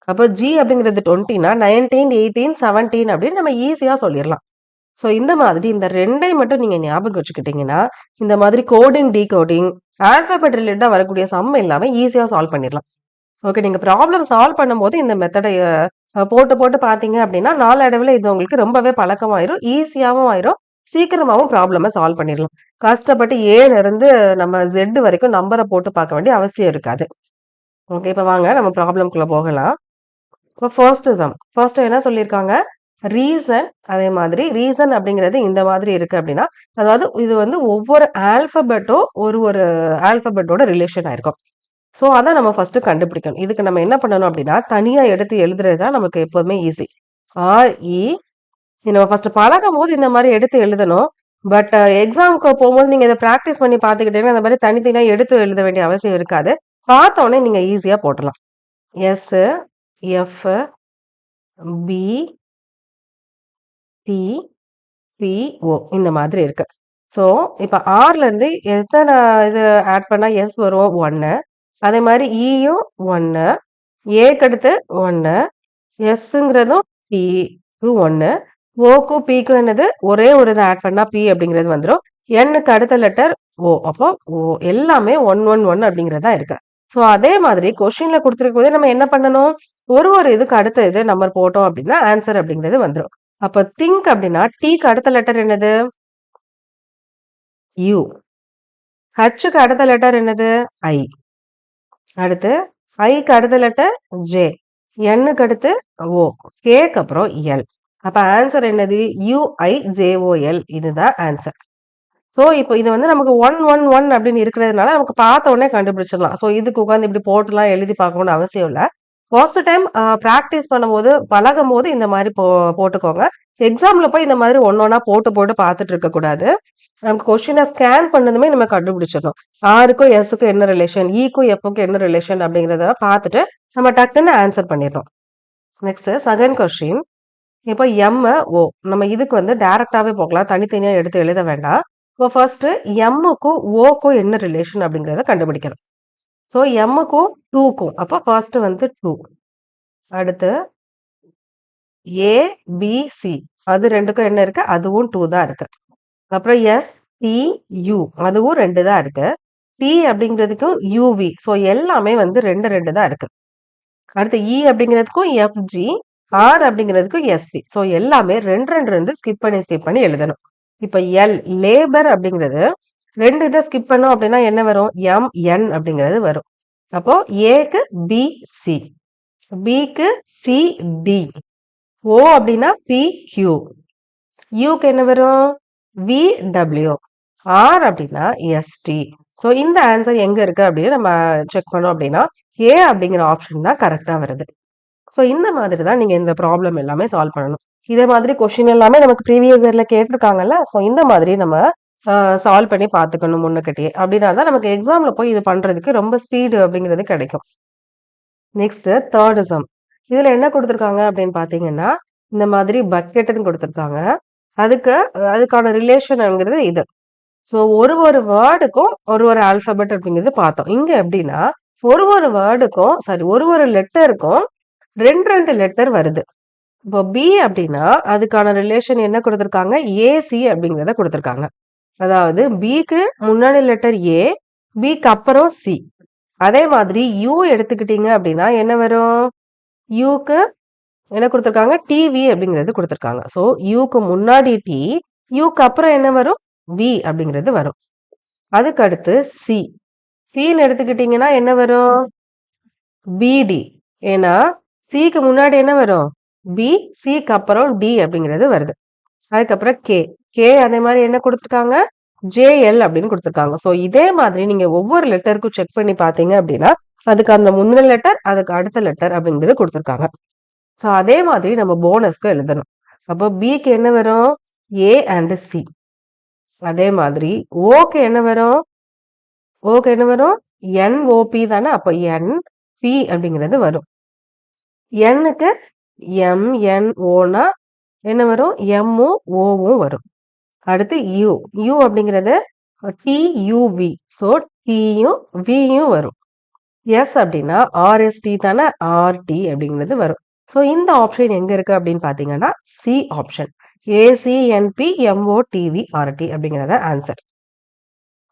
அப்போ ஜி அப்படிங்கிறது 20னா 19 18 17 அப்படின்னு நம்ம ஈஸியா சொல்லிடலாம். ஸோ இந்த மாதிரி இந்த ரெண்டையும் மட்டும் நீங்க ஞாபகம் வச்சுக்கிட்டீங்கன்னா இந்த மாதிரி கோடிங் டீகோடிங் ஆல்பாபெட் ரிலேட்டடா வரக்கூடிய சம் எல்லாமே ஈஸியா சால்வ் பண்ணிடலாம். ஓகே, நீங்க ப்ராப்ளம் சால்வ் பண்ணும்போது இந்த மெத்தடை போட்டு போட்டு பார்த்தீங்க அப்படின்னா நாளடைவில் இது உங்களுக்கு ரொம்பவே பழக்கமாயிரும், ஈஸியாகவும் ஆயிரும், சீக்கிரமாவும் ப்ராப்ளமை சால்வ் பண்ணிடலாம். கஷ்டப்பட்டு ஏல இருந்து நம்ம Z வரைக்கும் நம்பரை போட்டு பார்க்க வேண்டிய அவசியம் இருக்காது. ஓகே, இப்போ வாங்க நம்ம ப்ராப்ளம்குள்ள போகலாம். இப்போ ஃபர்ஸ்ட் என்ன சொல்லியிருக்காங்க? ரீசன். அதே மாதிரி ரீசன் அப்படிங்கிறது இந்த மாதிரி இருக்கு அப்படின்னா அதாவது இது வந்து ஒவ்வொரு ஆல்பபெட்டும் ஒரு ஆல்பபெட்டோட ரிலேஷன் ஆயிருக்கும். ஸோ அதை நம்ம ஃபர்ஸ்ட் கண்டுபிடிக்கணும். இதுக்கு நம்ம என்ன பண்ணணும் அப்படின்னா தனியா எடுத்து எழுதுறது தான் நமக்கு எப்போதுமே ஈஸி. RE நம்ம ஃபர்ஸ்ட் பழகும் போது இந்த மாதிரி எடுத்து எழுதணும். பட் எக்ஸாமுக்கு போகும்போது நீங்க இதை ப்ராக்டிஸ் பண்ணி பார்த்துக்கிட்டீங்கன்னா இந்த மாதிரி தனித்தனியா எடுத்து எழுத வேண்டிய அவசியம் இருக்காது. பார்த்த உடனே நீங்க ஈஸியா போட்டலாம். S F B T P O இந்த மாதிரி இருக்கு. ஸோ இப்போ ஆர்ல இருந்து எத்தனை இது ஆட் பண்ணா எஸ் வரும்? 1. அதே மாதிரி இயும் 1, ஏக்கு அடுத்து 1, எஸ்ங்கிறதும் பிக்கு 1, ஓக்கும் பிக்கும் என்னது? ஒரே ஒரு இதை ஆட் பண்ணா பி அப்படிங்கிறது வந்துடும். எண்ணுக்கு அடுத்த லெட்டர் ஓ. அப்போ ஓ எல்லாமே 1 1 1 அப்படிங்கிறதா இருக்கு. ஸோ அதே மாதிரி கொஸ்டின்ல கொடுத்துருக்கும் போதே நம்ம என்ன பண்ணணும்? ஒரு இதுக்கு அடுத்த இது நம்பர் போட்டோம் அப்படின்னா ஆன்சர் அப்படிங்கிறது வந்துடும். அப்ப திங்க் அப்படின்னா டீக்கு அடுத்த லெட்டர் என்னது? யூ. ஹச்சுக்கு அடுத்த லெட்டர் என்னது? ஐ. அடுத்து ஐக்கு அடுத்த லெட்டர் ஜே. எண்ணுக்கு அடுத்து ஓ. கேக்கு அப்புறம் எல். அப்ப ஆன்சர் என்னது? UIJOL. இதுதான் ஆன்சர். ஸோ இப்போ இது வந்து நமக்கு 1 1 1 அப்படின்னு இருக்கிறதுனால நமக்கு பார்த்த உடனே கண்டுபிடிச்சிடலாம். ஸோ இதுக்கு உட்காந்து இப்படி போட்டுலாம் எழுதி பார்க்கணும்னு அவசியம் இல்லை. ஃபர்ஸ்ட் டைம் ப்ராக்டிஸ் பண்ணும்போது பழகும் போது இந்த மாதிரி போட்டுக்கோங்க. எக்ஸாம்ல போய் இந்த மாதிரி ஒன்னொன்னா போட்டு போட்டு பார்த்துட்டு இருக்க கூடாது. நமக்கு கொஸ்டினை ஸ்கேன் பண்ணதுமே நம்ம கண்டுபிடிச்சிடணும். ஆருக்கும் எஸ்ஸுக்கும் என்ன ரிலேஷன், ஈக்கும் எஃப்க்கும் என்ன ரிலேஷன் அப்படிங்கிறத பார்த்துட்டு நம்ம டக்குன்னு ஆன்சர் பண்ணிடுறோம். Next second question. இப்போ MO நம்ம இதுக்கு வந்து டைரக்டாவே போகலாம், தனித்தனியா எடுத்து எழுத வேண்டாம். இப்போ ஃபர்ஸ்ட் எம்முக்கும் ஓக்கும் என்ன ரிலேஷன் அப்படிங்கிறத கண்டுபிடிக்கணும். ஸோ எம்முக்கும் 2க்கும் அப்போ ஃபர்ஸ்ட் வந்து 2. அடுத்து ABC அது ரெண்டுக்கும் என்ன இருக்கு? அதுவும் 2 தான் இருக்கு. அப்புறம் STU அதுவும் 2 தான் இருக்கு. T அப்படிங்கிறதுக்கும் UV. ஸோ எல்லாமே வந்து 2 2 தான் இருக்கு. அடுத்து E அப்படிங்கிறதுக்கும் FG, R அப்படிங்கிறதுக்கும் SP. So எல்லாமே 2 2 ஸ்கிப் பண்ணி எழுதணும். இப்ப லேபர் அப்படிங்கிறது 2 இதை ஸ்கிப் பண்ணோம் அப்படின்னா என்ன வரும்? MN அப்படிங்கிறது வரும். அப்போ ஏக்கு BC. பிக்கு சி டி, ஓ அப்படின்னா பி கியூ, யூக்கு என்ன வரும் வி டபிள்யூ, ஆர் அப்படின்னா எஸ்டி. ஸோ இந்த ஆன்சர் எங்க இருக்கு அப்படின்னு நம்ம செக் பண்ணோம் அப்படின்னா ஏ அப்படிங்கிற ஆப்ஷன் தான் கரெக்டா வருது. ஸோ இந்த மாதிரி தான் நீங்க இந்த ப்ராப்ளம் எல்லாமே சால்வ் பண்ணணும். இதே மாதிரி கொஸ்டின் எல்லாமே நமக்கு ப்ரீவியஸ் இயர்ல கேட்டிருக்காங்கல்ல. ஸோ இந்த மாதிரி நம்ம சால்வ் பண்ணி பார்த்துக்கணும் முன்னுக்கிட்டே. அப்படின்னா தான் நமக்கு எக்ஸாம்ல போய் இது பண்றதுக்கு ரொம்ப ஸ்பீடு அப்படிங்கிறது கிடைக்கும். Next third sum. இதுல என்ன கொடுத்துருக்காங்க அப்படின்னு பாத்தீங்கன்னா இந்த மாதிரி பக்கெட்னு கொடுத்துருக்காங்க. அதுக்கான ரிலேஷன்ங்கிறது இது. ஸோ ஒரு வேர்டுக்கும் ஒரு ஆல்பபெட் அப்படிங்கிறது பார்த்தோம். இங்க எப்படின்னா ஒரு வேர்டுக்கும் ஒரு லெட்டருக்கும் ரெண்டு லெட்டர் வருது. இப்போ பி அப்படின்னா அதுக்கான ரிலேஷன் என்ன கொடுத்துருக்காங்க ஏசி அப்படிங்கிறத கொடுத்துருக்காங்க. அதாவது பிக்கு முன்னாடி லெட்டர் ஏ, பிக்கு அப்புறம் சி. அதே மாதிரி யூ எடுத்துக்கிட்டீங்க அப்படின்னா என்ன வரும் யூக்கு என்ன கொடுத்துருக்காங்க டிவி அப்படிங்கிறது கொடுத்துருக்காங்க. ஸோ யூக்கு முன்னாடி டி, யூக்கு அப்புறம் என்ன வரும் வி அப்படிங்கிறது வரும். அதுக்கு அடுத்து சி, சின்னு எடுத்துக்கிட்டீங்கன்னா என்ன வரும் பிடி. ஏன்னா சிக்கு முன்னாடி என்ன வரும் பி, சிக்கு அப்புறம் டி அப்படிங்கிறது வருது. அதுக்கப்புறம் கே, கே அதே மாதிரி என்ன கொடுத்துருக்காங்க ஜேஎல் அப்படின்னு கொடுத்துருக்காங்க. ஸோ இதே மாதிரி நீங்க ஒவ்வொரு லெட்டருக்கும் செக் பண்ணி பார்த்தீங்க அப்படின்னா அதுக்கு அந்த முந்தின லெட்டர் அதுக்கு அடுத்த லெட்டர் அப்படிங்கிறது கொடுத்துருக்காங்க. ஸோ அதே மாதிரி நம்ம போனஸ்க்கு எழுதணும். அப்போ பிக்கு என்ன வரும் ஏ அண்ட் சி. அதே மாதிரி ஓக்கு என்ன வரும் என்ஓபி தானே. அப்போ என் பி அப்படிங்கிறது வரும். எண்ணுக்கு எம்என்ஓனா என்ன வரும் எம்மும் ஓவும் வரும். அடுத்து யூ, யூ அப்படிங்கிறது டியூவி. ஸோ டியும் வியும் வரும். எஸ் அப்படின்னா ஆர்எஸ்டி தானே, ஆர்டி அப்படிங்கிறது வரும். ஸோ இந்த ஆப்ஷன் எங்க இருக்கு அப்படின்னு பாத்தீங்கன்னா C option, ACNP MODV RT அப்படிங்கிறத answer.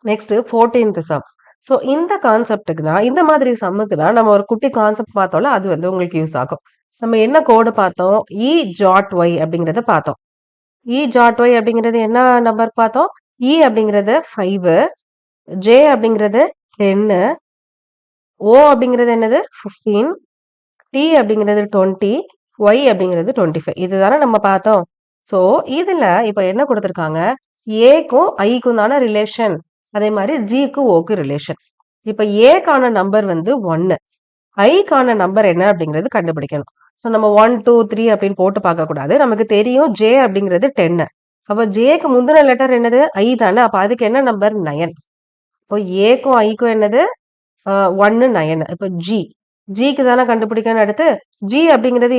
Next 14th sum. So இந்த கான்செப்டுக்கு தான் இந்த மாதிரி சம்முக்கு தான் நம்ம ஒரு குட்டி கான்செப்ட் பார்த்தோம்ல, அது வந்து உங்களுக்கு யூஸ் ஆகும். நம்ம என்ன கோடு பார்த்தோம் இ ஜாட் ஒய் அப்படிங்கிறத பார்த்தோம். இ ஜாட் ஒய் அப்படிங்கிறது என்ன நம்பர் பார்த்தோம் இ அப்படிங்கிறது 5, ஜே அப்படிங்கிறது 10, ஓ அப்படிங்கிறது என்னது 15, டி அப்படிங்கிறது 20, ஒய் அப்படிங்கிறது 25. இதுதானே நம்ம பார்த்தோம். ஸோ இதுல இப்ப என்ன கொடுத்துருக்காங்க ஏக்கும் ஐக்கும் தானே ரிலேஷன், அதே மாதிரி ஜிக்கு ஓக்கு ரிலேஷன். இப்ப ஏக்கான நம்பர் வந்து 1, ஐக்கான நம்பர் என்ன அப்படிங்கிறது கண்டுபிடிக்கணும். ஸோ நம்ம 1 2 3 அப்படின்னு போட்டு பார்க்க கூடாது. நமக்கு தெரியும் ஜே அப்படிங்கிறது 10. அப்ப ஜேக்கு முந்தின லெட்டர் என்னது ஐ தானே. அப்ப அதுக்கு என்ன நம்பர் 9. இப்போ ஏக்கும் ஐக்கும் என்னது 1 9. இப்போ ஜிக்கு தானே கண்டுபிடிக்கணும். அடுத்து ஜி அப்படிங்கிறது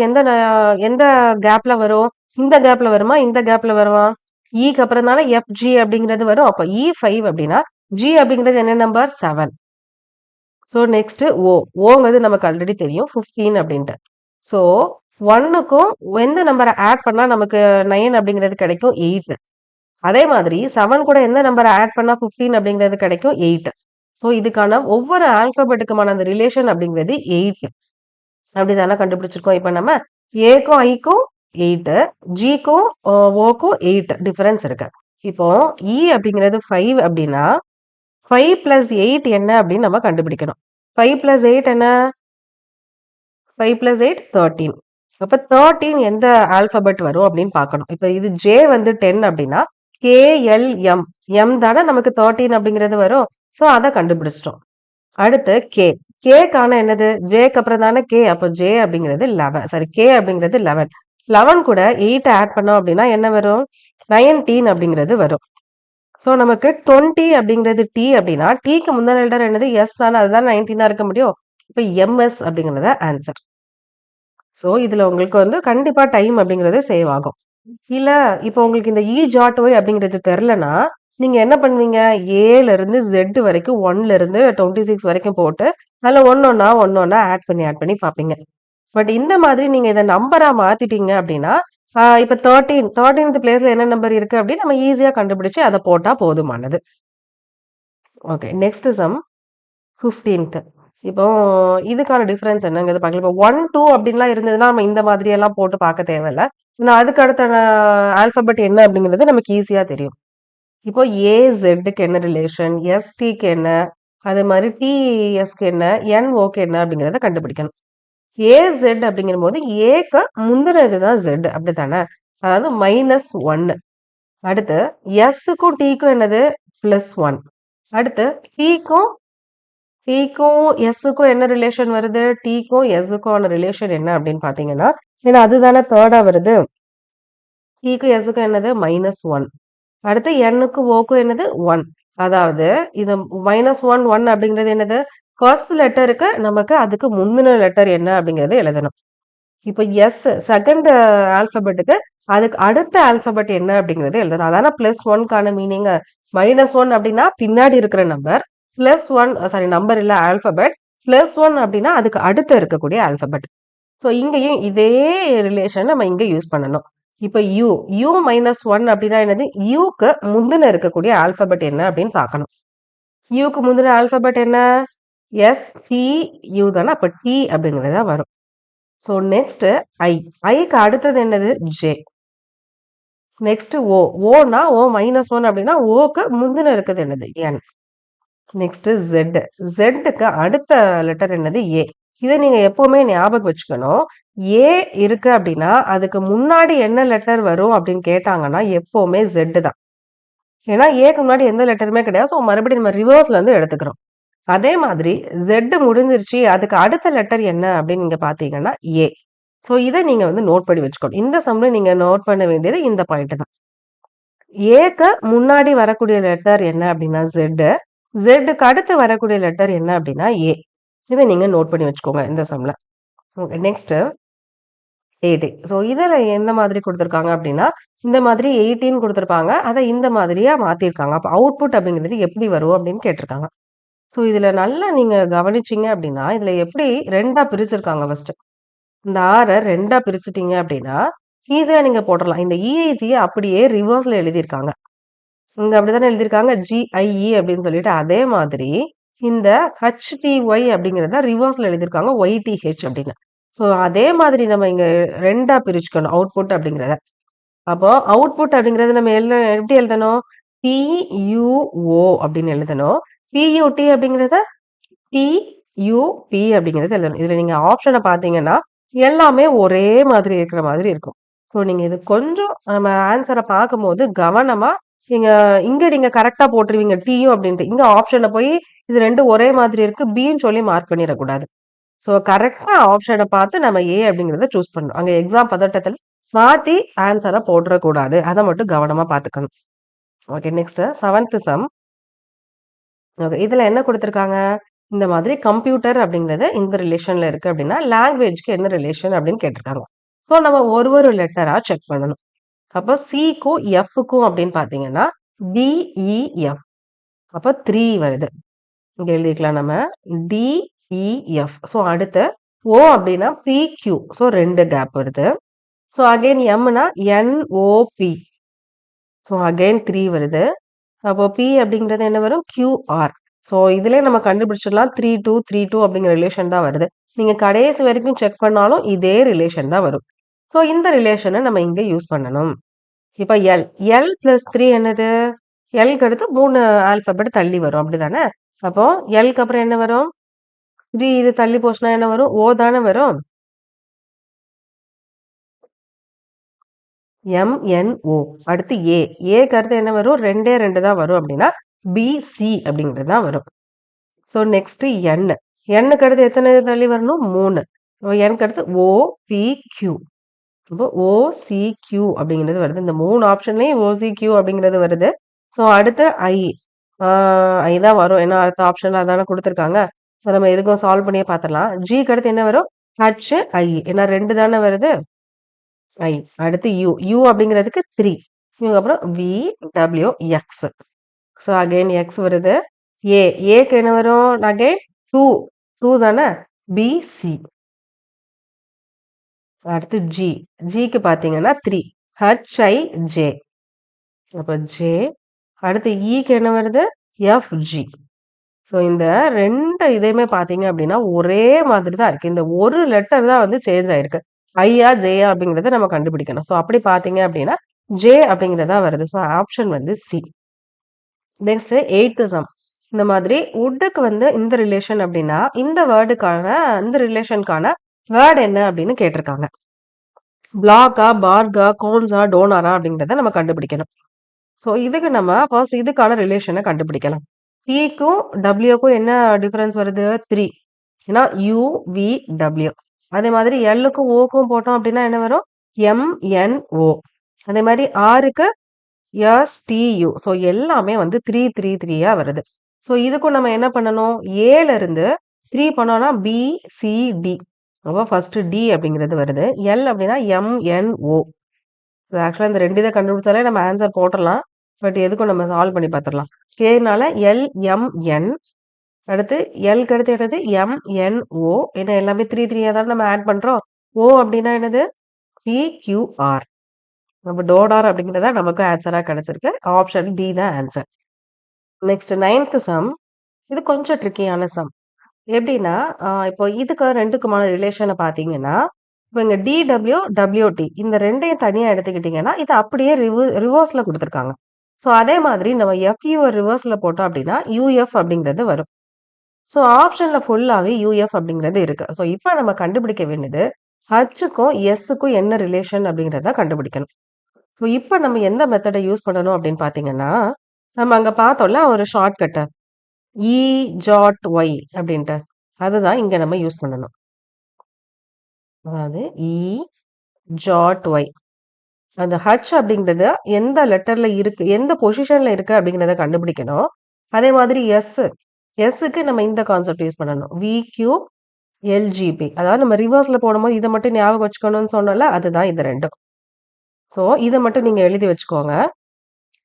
எந்த கேப்ல வரும், இந்த கேப்ல வருமா இந்த கேப்ல வருமா, ஈக்கு அப்புறம் தானே எஃப்ஜி அப்படிங்கிறது வரும். அப்போ E5 அப்படின்னா ஜி அப்படிங்கிறது என்ன நம்பர் 7. ஸோ நெக்ஸ்ட் ஓங்கிறது நமக்கு ஆல்ரெடி தெரியும் 15 அப்படின்ட்டு. ஸோ 1க்கும் எந்த நம்பரை ஆட் பண்ணா நமக்கு 9 அப்படிங்கிறது கிடைக்கும் 8. அதே மாதிரி 7 கூட எந்த நம்பரை ஆட் பண்ணா 15 அப்படிங்கிறது கிடைக்கும் 8. ஸோ இதுக்கான ஒவ்வொரு ஆல்பபெட்டுக்குமான அந்த ரிலேஷன் அப்படிங்கிறது 8 அப்படிதானே கண்டுபிடிச்சிருக்கோம். இப்ப நம்ம ஏக்கும் ஐக்கும் 8, ஜிக்கும் ஓக்கும் 8 டிஃபரன்ஸ் இருக்கு. இப்போ இ அப்படிங்கிறது 5 அப்படின்னா 5 + 8 என்ன அப்படின்னு நம்ம கண்டுபிடிக்கணும். 5 + 8 என்ன 5 + 8 13. அப்ப 13 எந்த ஆல்பபெட் வரும் அப்படின்னு பார்க்கணும். இப்ப இது ஜே வந்து 10 அப்படின்னா கேஎல்எம், எம் தானே நமக்கு 13 அப்படிங்கிறது வரும். ஸோ அதை கண்டுபிடிச்சிட்டோம். அடுத்து கேக்கான என்னது ஜேக்கு அப்புறம் தானே கே. அப்போ ஜே அப்படிங்கிறது 11, கே அப்படிங்கிறது 11. 11 கூட 8 ஆட் பண்ணோம் அப்படின்னா என்ன வரும் 19 அப்படிங்கிறது வரும். ஸோ நமக்கு 20 அப்படிங்கிறது டி அப்படின்னா டீக்கு முந்தின லெட்டர் என்னது எஸ் தானே, அதுதான் 19 இருக்க முடியும். இப்போ எம்எஸ் அப்படிங்கிறத ஆன்சர். ஸோ இதுல உங்களுக்கு வந்து கண்டிப்பா டைம் அப்படிங்கிறது சேவ் ஆகும். இல்ல இப்போ உங்களுக்கு இந்த இ ஜாட் ஒய் அப்படிங்கிறது தெரிலனா நீங்க என்ன பண்ணுவீங்க ஏல இருந்து Z வரைக்கும் 1ல இருந்து 26 வரைக்கும் போட்டு அதுல ஒன்னொன்னா ஆட் பண்ணி பார்ப்பீங்க. பட் இந்த மாதிரி நீங்க இதை நம்பரா மாத்திட்டீங்க அப்படின்னா இப்ப 13th பிளேஸ்ல என்ன நம்பர் இருக்கு அப்படின்னு நம்ம ஈஸியா கண்டுபிடிச்சு அதை போட்டா போதுமானது. Okay next sum 15th. இப்போ இதுக்கான டிஃபரன்ஸ் என்னங்கிறது பார்க்கலாம். இப்போ 1 2 அப்படின்லாம் இருந்ததுன்னா நம்ம இந்த மாதிரி எல்லாம் போட்டு பார்க்க தேவையில்ல. ஏன்னா அதுக்கு அடுத்த ஆல்பபெட் என்ன அப்படிங்கிறது நமக்கு ஈஸியா தெரியும். இப்போ ஏZக்கு என்ன ரிலேஷன், எஸ்டிக்கு என்ன, அதே மாதிரி டிஎஸ்க்கு என்ன, என்ஓக்கு என்ன அப்படிங்கிறத கண்டுபிடிக்கணும். ஏசெட் அப்படிங்கிற போது ஏக்கு முந்தினதுதான் ஜெட் அப்படித்தானே? அதாவது -1. அடுத்து எஸ்ஸுக்கும் டீக்கும் என்னது? +1. அடுத்து டீக்கும் எஸ்ஸுக்கும் என்ன ரிலேஷன் வருது? டீக்கும் எஸ்ஸுக்கான ரிலேஷன் என்ன அப்படின்னு பாத்தீங்கன்னா, ஏன்னா அதுதானே தேர்டா வருது. டீக்கும் எஸ்ஸுக்கும் என்னது? -1. அடுத்து எண்ணுக்கும் ஓக்கும் என்னது? 1. அதாவது இது -1, 1 அப்படிங்கிறது என்னது? ஃபர்ஸ்ட் லெட்டருக்கு நமக்கு அதுக்கு முந்தின லெட்டர் என்ன அப்படிங்கறத எழுதணும். இப்ப எஸ் செகண்ட் ஆல்பபெட்டுக்கு அதுக்கு அடுத்த ஆல்பபெட் என்ன அப்படிங்கறது எழுதணும். அதான +1க்கான மீனிங். -1 அப்படின்னா பின்னாடி இருக்கிற நம்பர். +1 சாரி நம்பர் இல்ல ஆல்பபெட். +1 அப்படின்னா அதுக்கு அடுத்து இருக்கக்கூடிய ஆல்பபெட். ஸோ இங்கேயும் இதே ரிலேஷன் நம்ம இங்க யூஸ் பண்ணணும். இப்ப U -1 அப்படின்னா என்னது? யூக்கு முந்தின இருக்கக்கூடிய ஆல்பபெட் என்ன அப்படின்னு பார்க்கணும். யூக்கு முந்தின ஆல்பபெட் என்ன? STU தானே? அப்ப T அப்படிங்கிறதா வரும். ஸோ நெக்ஸ்ட் ஐக்கு அடுத்தது என்னது? J. நெக்ஸ்ட் ஓனா -1 அப்படின்னா ஓக்கு முந்தின இருக்குது என்னது? N. நெக்ஸ்ட் ஜெட்டுக்கு அடுத்த லெட்டர் என்னது? ஏ. இதை நீங்க எப்பவுமே ஞாபகம் வச்சுக்கணும். ஏ இருக்கு அப்படின்னா அதுக்கு முன்னாடி என்ன லெட்டர் வரும் அப்படின்னு கேட்டாங்கன்னா எப்பவுமே ஜெட் தான். ஏன்னா ஏக்கு முன்னாடி எந்த லெட்டருமே கிடையாது. ஸோ மறுபடியும் நம்ம ரிவர்ஸ்ல இருந்து எடுத்துக்கிறோம். அதே மாதிரி ஜெட் முடிஞ்சிருச்சு, அதுக்கு அடுத்த லெட்டர் என்ன அப்படின்னு நீங்க பாத்தீங்கன்னா ஏ. ஸோ இதை நீங்க வந்து நோட் பண்ணி வச்சுக்கணும். இந்த சம்ல நீங்க நோட் பண்ண வேண்டியது இந்த பாயிண்ட் தான். ஏக்கு முன்னாடி வரக்கூடிய லெட்டர் என்ன அப்படின்னா ஜெட். ஜெட்டுக்கு அடுத்து வரக்கூடிய லெட்டர் என்ன அப்படின்னா ஏ. இதை நீங்க நோட் பண்ணி வச்சுக்கோங்க இந்த சம்ல. Okay next 80. ஸோ இதில் எந்த மாதிரி கொடுத்துருக்காங்க அப்படின்னா இந்த மாதிரி 18 கொடுத்துருப்பாங்க. அதை இந்த மாதிரியா மாத்திருக்காங்க. அப்போ அவுட்புட் அப்படிங்கிறது எப்படி வரும் அப்படின்னு கேட்டிருக்காங்க. ஸோ இதுல நல்லா நீங்க கவனிச்சீங்க அப்படின்னா இதுல எப்படி ரெண்டா பிரிச்சிருக்காங்க ஃபர்ஸ்ட். இந்த 6 ரெண்டா பிரிச்சுட்டீங்க அப்படின்னா ஈஸியா நீங்க போட்டுடலாம். இந்த இஐஜியை அப்படியே ரிவர்ஸ்ல எழுதியிருக்காங்க. இங்க அப்படித்தானே எழுதியிருக்காங்க GIE அப்படின்னு சொல்லிட்டு. அதே மாதிரி இந்த HTY அப்படிங்கிறத ரிவர்ஸ்ல எழுதியிருக்காங்க YTH அப்படின்னு. ஸோ அதே மாதிரி நம்ம இங்க ரெண்டா பிரிச்சுக்கணும் அவுட்புட் அப்படிங்கிறத. அப்போ அவுட்புட் அப்படிங்கிறது நம்ம எப்படி எழுதணும்? PUO அப்படின்னு எழுதணும். PUT அப்படிங்கிறத TUP அப்படிங்கிறது எழுதணும். இதுல நீங்க ஆப்ஷனை பாத்தீங்கன்னா எல்லாமே ஒரே மாதிரி இருக்கிற மாதிரி இருக்கும். ஸோ நீங்க இது கொஞ்சம் நம்ம ஆன்சரை பார்க்கும்போது கவனமா இங்க நீங்க கரெக்டா போட்டுருவீங்க டியூ அப்படின்ட்டு. இங்க ஆப்ஷன்ல போய் இது ரெண்டும் ஒரே மாதிரி இருக்கு பின்னு சொல்லி மார்க் பண்ணிடக்கூடாது. ஸோ கரெக்டா ஆப்ஷனை பார்த்து நம்ம ஏ அப்படிங்கிறத சூஸ் பண்ணணும். அங்க எக்ஸாம் பதட்டத்துல மாத்தி ஆன்சரை போட்டுறக்கூடாது. அதை மட்டும் கவனமா பார்த்துக்கணும். Okay next 7th some. Okay இதுல என்ன கொடுத்துருக்காங்க? இந்த மாதிரி கம்ப்யூட்டர் அப்படிங்கிறது இந்த ரிலேஷன்ல இருக்கு அப்படின்னா லாங்குவேஜ்க்கு என்ன ரிலேஷன் அப்படின்னு கேட்டிருக்காங்க. ஸோ நம்ம ஒரு லெட்டரா செக் பண்ணணும். அப்போ சிக்கும் எஃப்க்கும் அப்படின்னு பாத்தீங்கன்னா DEF. அப்போ 3 வருது. இங்க எழுதிக்கலாம் நம்ம DEF. ஸோ அடுத்து O அப்படின்னா PQ. ஸோ 2 கேப் வருது. ஸோ அகைன் எம்னா NOP. ஸோ அகைன் 3 வருது. அப்போ P அப்படிங்கிறது என்ன வரும்? QR. ஸோ இதுல நம்ம கண்டுபிடிச்சிடலாம் 3 2 அப்படிங்கிற ரிலேஷன் தான் வருது. நீங்க கடைசி வரைக்கும் செக் பண்ணாலும் இதே ரிலேஷன் தான் வரும். ஸோ இந்த ரிலேஷனை நம்ம இங்க யூஸ் பண்ணணும். இப்ப L பிளஸ் 3 என்னது? எல்க்கு அடுத்து 3 ஆல்பபெட் தள்ளி வரும் அப்படிதானே? அப்போ எல்க்கு அப்புறம் என்ன வரும்? 3 இது தள்ளி போச்சுன்னா என்ன வரும்? O தானே வரும். MNO. அடுத்து ஏக்கு அடுத்து என்ன வரும்? 2 தான் வரும் அப்படின்னா BC அப்படிங்கிறது தான் வரும். ஸோ நெக்ஸ்ட் எண்ணுக்கு அடுத்து எத்தனை தள்ளி வரணும்? 3. எண்ணுக்கு அடுத்து OPQ. இப்போ OCQ அப்படிங்கிறது வருது. இந்த 3 ஆப்ஷன்லயும் OCQ அப்படிங்கிறது வருது. ஸோ அடுத்து ஐ தான் வரும். ஏன்னா அடுத்த ஆப்ஷன்ல அதானே கொடுத்துருக்காங்க. ஸோ நம்ம எதுக்கும் சால்வ் பண்ணியே பார்த்துடலாம். ஜிக்கு அடுத்து என்ன வரும்? HI. ஏன்னா 2 தானே வருது. ஐ. அடுத்து யூ அப்படிங்கிறதுக்கு 3. இவங்க அப்புறம் VWX. ஸோ அகைன் எக்ஸ் வருது. ஏக்கு என்ன வரும்? அகைன் 2 தானே? BC. அடுத்து ஜிக்கு பாத்தீங்கன்னா 3. HIJ. அப்ப J. அடுத்து ஈக்கு என்ன வருது? FG. ஸோ இந்த 2 இதையுமே பாத்தீங்க அப்படின்னா ஒரே மாதிரி தான் இருக்கு. இந்த ஒரு லெட்டர் தான் வந்து சேஞ்ச் ஆயிருக்கு. ஐயா ஜேயா அப்படிங்கிறத நம்ம கண்டுபிடிக்கணும். ஸோ அப்படி பாத்தீங்க அப்படின்னா ஜே அப்படிங்கிறதா வருது. ஸோ ஆப்ஷன் வந்து சி. Next 8th sum. இந்த மாதிரி வுட்டுக்கு வந்து இந்த ரிலேஷன் அப்படின்னா இந்த ரிலேஷனுக்கான வேர்ட் என்ன அப்படின்னு கேட்டிருக்காங்க. பிளாக்கா, பார்கா, கோன்ஸா, டோனாரா அப்படிங்கிறத நம்ம கண்டுபிடிக்கணும். ஸோ இதுக்கு நம்ம ஃபர்ஸ்ட் இதுக்கான ரிலேஷனை கண்டுபிடிக்கலாம். டிக்கும் டபிள்யூக்கும் என்ன டிஃபரன்ஸ் வருது? 3. ஏன்னா யூ, வி, டபிள்யூ. அதே மாதிரி எல்லுக்கும் ஓக்கும் போட்டோம் அப்படின்னா என்ன வரும்? எம், என், ஓ. அதே மாதிரி ஆருக்கு எஸ், டி, யூ. ஸோ எல்லாமே வந்து 3, 3, 3யா வருது. ஸோ இதுக்கும் நம்ம என்ன பண்ணணும்? ஏல இருந்து 3 பண்ணோம்னா பி, சி, டி. அப்போ ஃபர்ஸ்ட் டி அப்படிங்கிறது வருது. எல் அப்படின்னா எம், என், ஓ. ஆக்சுவலா இந்த 2 இத கண்டுபிடிச்சாலே நம்ம ஆன்சர் போட்டுறலாம். பட் எதுக்கும் நம்ம சால்வ் பண்ணி பார்த்துடலாம். கேனால எல், எம், என். அடுத்து எல்க்கு அடுத்து என்னது? எம், என், ஓ. ஏன்னா எல்லாமே 3, 3யா தானே நம்ம ஆட் பண்றோம். ஓ அப்படின்னா என்னது? P, Q, R. நம்ம டோடார் அப்படிங்கிறதா நமக்கு ஆன்சரா கிடைச்சிருக்கு. ஆப்ஷன் டி தான் ஆன்சர். Next 9th sum. இது கொஞ்சம் ட்ரிக்கியான சம். எப்படின்னா, இப்போ இதுக்கு 2க்குமான ரிலேஷன பார்த்தீங்கன்னா, இப்போ இங்க டிடபிள்யூ, டபிள்யூடி இந்த 2யும் தனியா எடுத்துக்கிட்டீங்கன்னா, இது அப்படியே ரிவர்ஸ்ல குடுத்துருக்காங்க. ஸோ அதே மாதிரி நம்ம எஃப்யூவ ரிவர்ஸ்ல போட்டோம் அப்படின்னா, யூஎஃப் அப்படிங்கிறது வரும். ஸோ ஆப்ஷன்ல ஃபுல்லாவே யூஎஃப் அப்படிங்கிறது இருக்கு. ஸோ இப்ப நம்ம கண்டுபிடிக்க வேண்டியது, ஹச்சுக்கும், எஸ்ஸுக்கும் என்ன ரிலேஷன் அப்படிங்கிறத கண்டுபிடிக்கணும். ஸோ இப்ப நம்ம எந்த மெத்தட யூஸ் பண்ணணும் அப்படின்னு பார்த்தீங்கன்னா, நம்ம அங்க பார்த்தோம்ல ஒரு ஷார்ட்கட்ட. இ ஜாட் ஒய் அப்படின்ட்டு. அதுதான் இங்க நம்ம யூஸ் பண்ணணும். அதாவது இ ஜாட் ஒய். அந்த ஹச் அப்படிங்கிறது எந்த லெட்டர்ல இருக்கு, எந்த பொசிஷன்ல இருக்கு அப்படிங்கிறத கண்டுபிடிக்கணும். அதே மாதிரி எஸ். எஸ்ஸுக்கு நம்ம இந்த கான்செப்ட் யூஸ் பண்ணணும். விக்யூ எல்ஜிபி. அதாவது நம்ம ரிவர்ஸ்ல போடும்போது இத மட்டும் ஞாபகம் வச்சுக்கணும்னு சொன்னோம்ல, அதுதான் இது 2ம். ஸோ இத மட்டும் நீங்க எழுதி வச்சுக்கோங்க.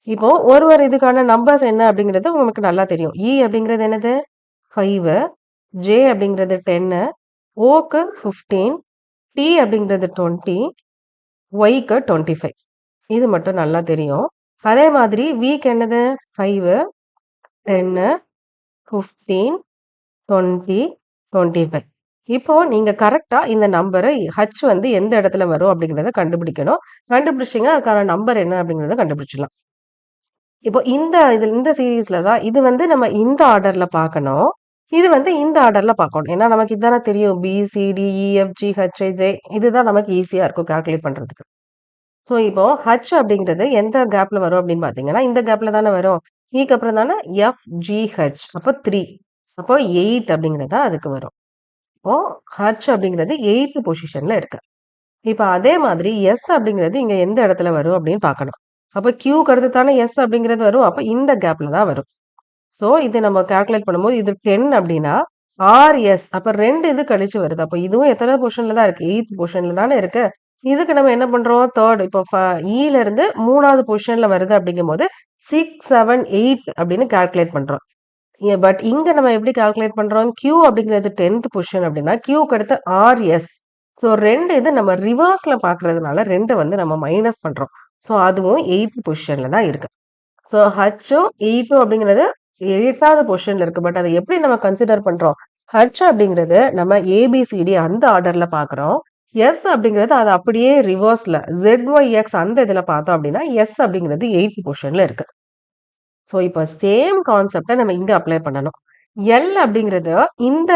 இப்போ ஒரு இதுக்கான நம்பர்ஸ் என்ன அப்படிங்கிறது உங்களுக்கு நல்லா தெரியும். இ அப்படிங்கிறது என்னது? 5. ஜே அப்படிங்கிறது 10. ஓக்கு 15. டி அப்படிங்கிறது 20. ஒய்க்கு 25. இது மட்டும் நல்லா தெரியும். அதே மாதிரி விக்கு என்னது? 5, 10, 15, 20, 25. இப்போ நீங்க கரெக்ட்டா இந்த நம்பர ஹச் வந்து எந்த இடத்துல வரும் அப்படிங்கிறத கண்டுபிடிக்கணும். கண்டுபிடிச்சீங்கன்னா, அதுக்கான நம்பர் என்ன அப்படிங்கிறத கண்டுபிடிச்சிடலாம். இப்போ இந்த சீரிஸ்ல தான் இது வந்து நம்ம இந்த ஆர்டர்ல பார்க்கணும். இது வந்து இந்த ஆர்டர்ல பார்க்கணும். ஏன்னா நமக்கு இதானே தெரியும். பி, சி, டி, இ, எஃப், ஜி, ஹெச், ஐ, ஜே. இதுதான் நமக்கு ஈஸியா இருக்கும் கால்குலேட் பண்றதுக்கு. ஸோ இப்போ ஹச் அப்படிங்கிறது எந்த கேப்ல வரும் அப்படின்னு பார்த்தீங்கன்னா, இந்த கேப்ல தானே வரும். இக்கு அப்புறம் தானே எஃப், ஜி, ஹெச். அப்போ 3. அப்போ 8 அப்படிங்கிறது தான் அதுக்கு வரும். இப்போ ஹச் அப்படிங்கிறது 8th பொசிஷன்ல இருக்கு. இப்ப அதே மாதிரி எஸ் அப்படிங்கிறது இங்க எந்த இடத்துல வரும் அப்படின்னு பார்க்கணும். அப்ப கியூக்கு அடுத்து தானே எஸ் அப்படிங்கிறது வரும். அப்ப இந்த கேப்ல தான் வரும். ஸோ இது நம்ம கால்குலேட் பண்ணும்போது இது 10 அப்படின்னா ஆர்எஸ் அப்ப 2 இது கழிச்சு வருது. அப்ப இதுவும் எத்தனை பொசிஷன்ல தான் இருக்கு? 8th பொசிஷன்ல தானே இருக்கு. இதுக்கு நம்ம என்ன பண்றோம்? 3 இப்போ இல இருந்து 3வது பொசிஷன்ல வருது அப்படிங்கும்போது 6, 7, 8 அப்படின்னு கால்குலேட் பண்றோம். பட் இங்க நம்ம எப்படி கால்குலேட் பண்றோம்? கியூ அப்படிங்கிறது 10th பொசிஷன் அப்படின்னா கியூக்கு அடுத்து ஆர்எஸ். ஸோ 2 இது நம்ம ரிவர்ஸ்ல பார்க்கறதுனால 2 வந்து நம்ம மைனஸ் பண்றோம். ஸோ அதுவும் 8th பொசிஷன்ல தான் இருக்கு. ஸோ ஹச்சும் 8ம் அப்படிங்கிறது 8வது பொசிஷன்ல இருக்கு. பட் அதை எப்படி நம்ம கன்சிடர் பண்றோம்? ஹச் அப்படிங்கிறது நம்ம ஏபிசிடி அந்த ஆர்டர்ல பார்க்குறோம். எஸ் அப்படிங்கிறது அது அப்படியே ரிவர்ஸ்ல ZYX அந்த இதுல பார்த்தோம் அப்படின்னா எஸ் அப்படிங்கிறது 8th பொசிஷன்ல இருக்கு. ஸோ இப்போ சேம் கான்செப்ட நம்ம இங்க அப்ளை பண்ணணும். எல் அப்படிங்கிறது இந்த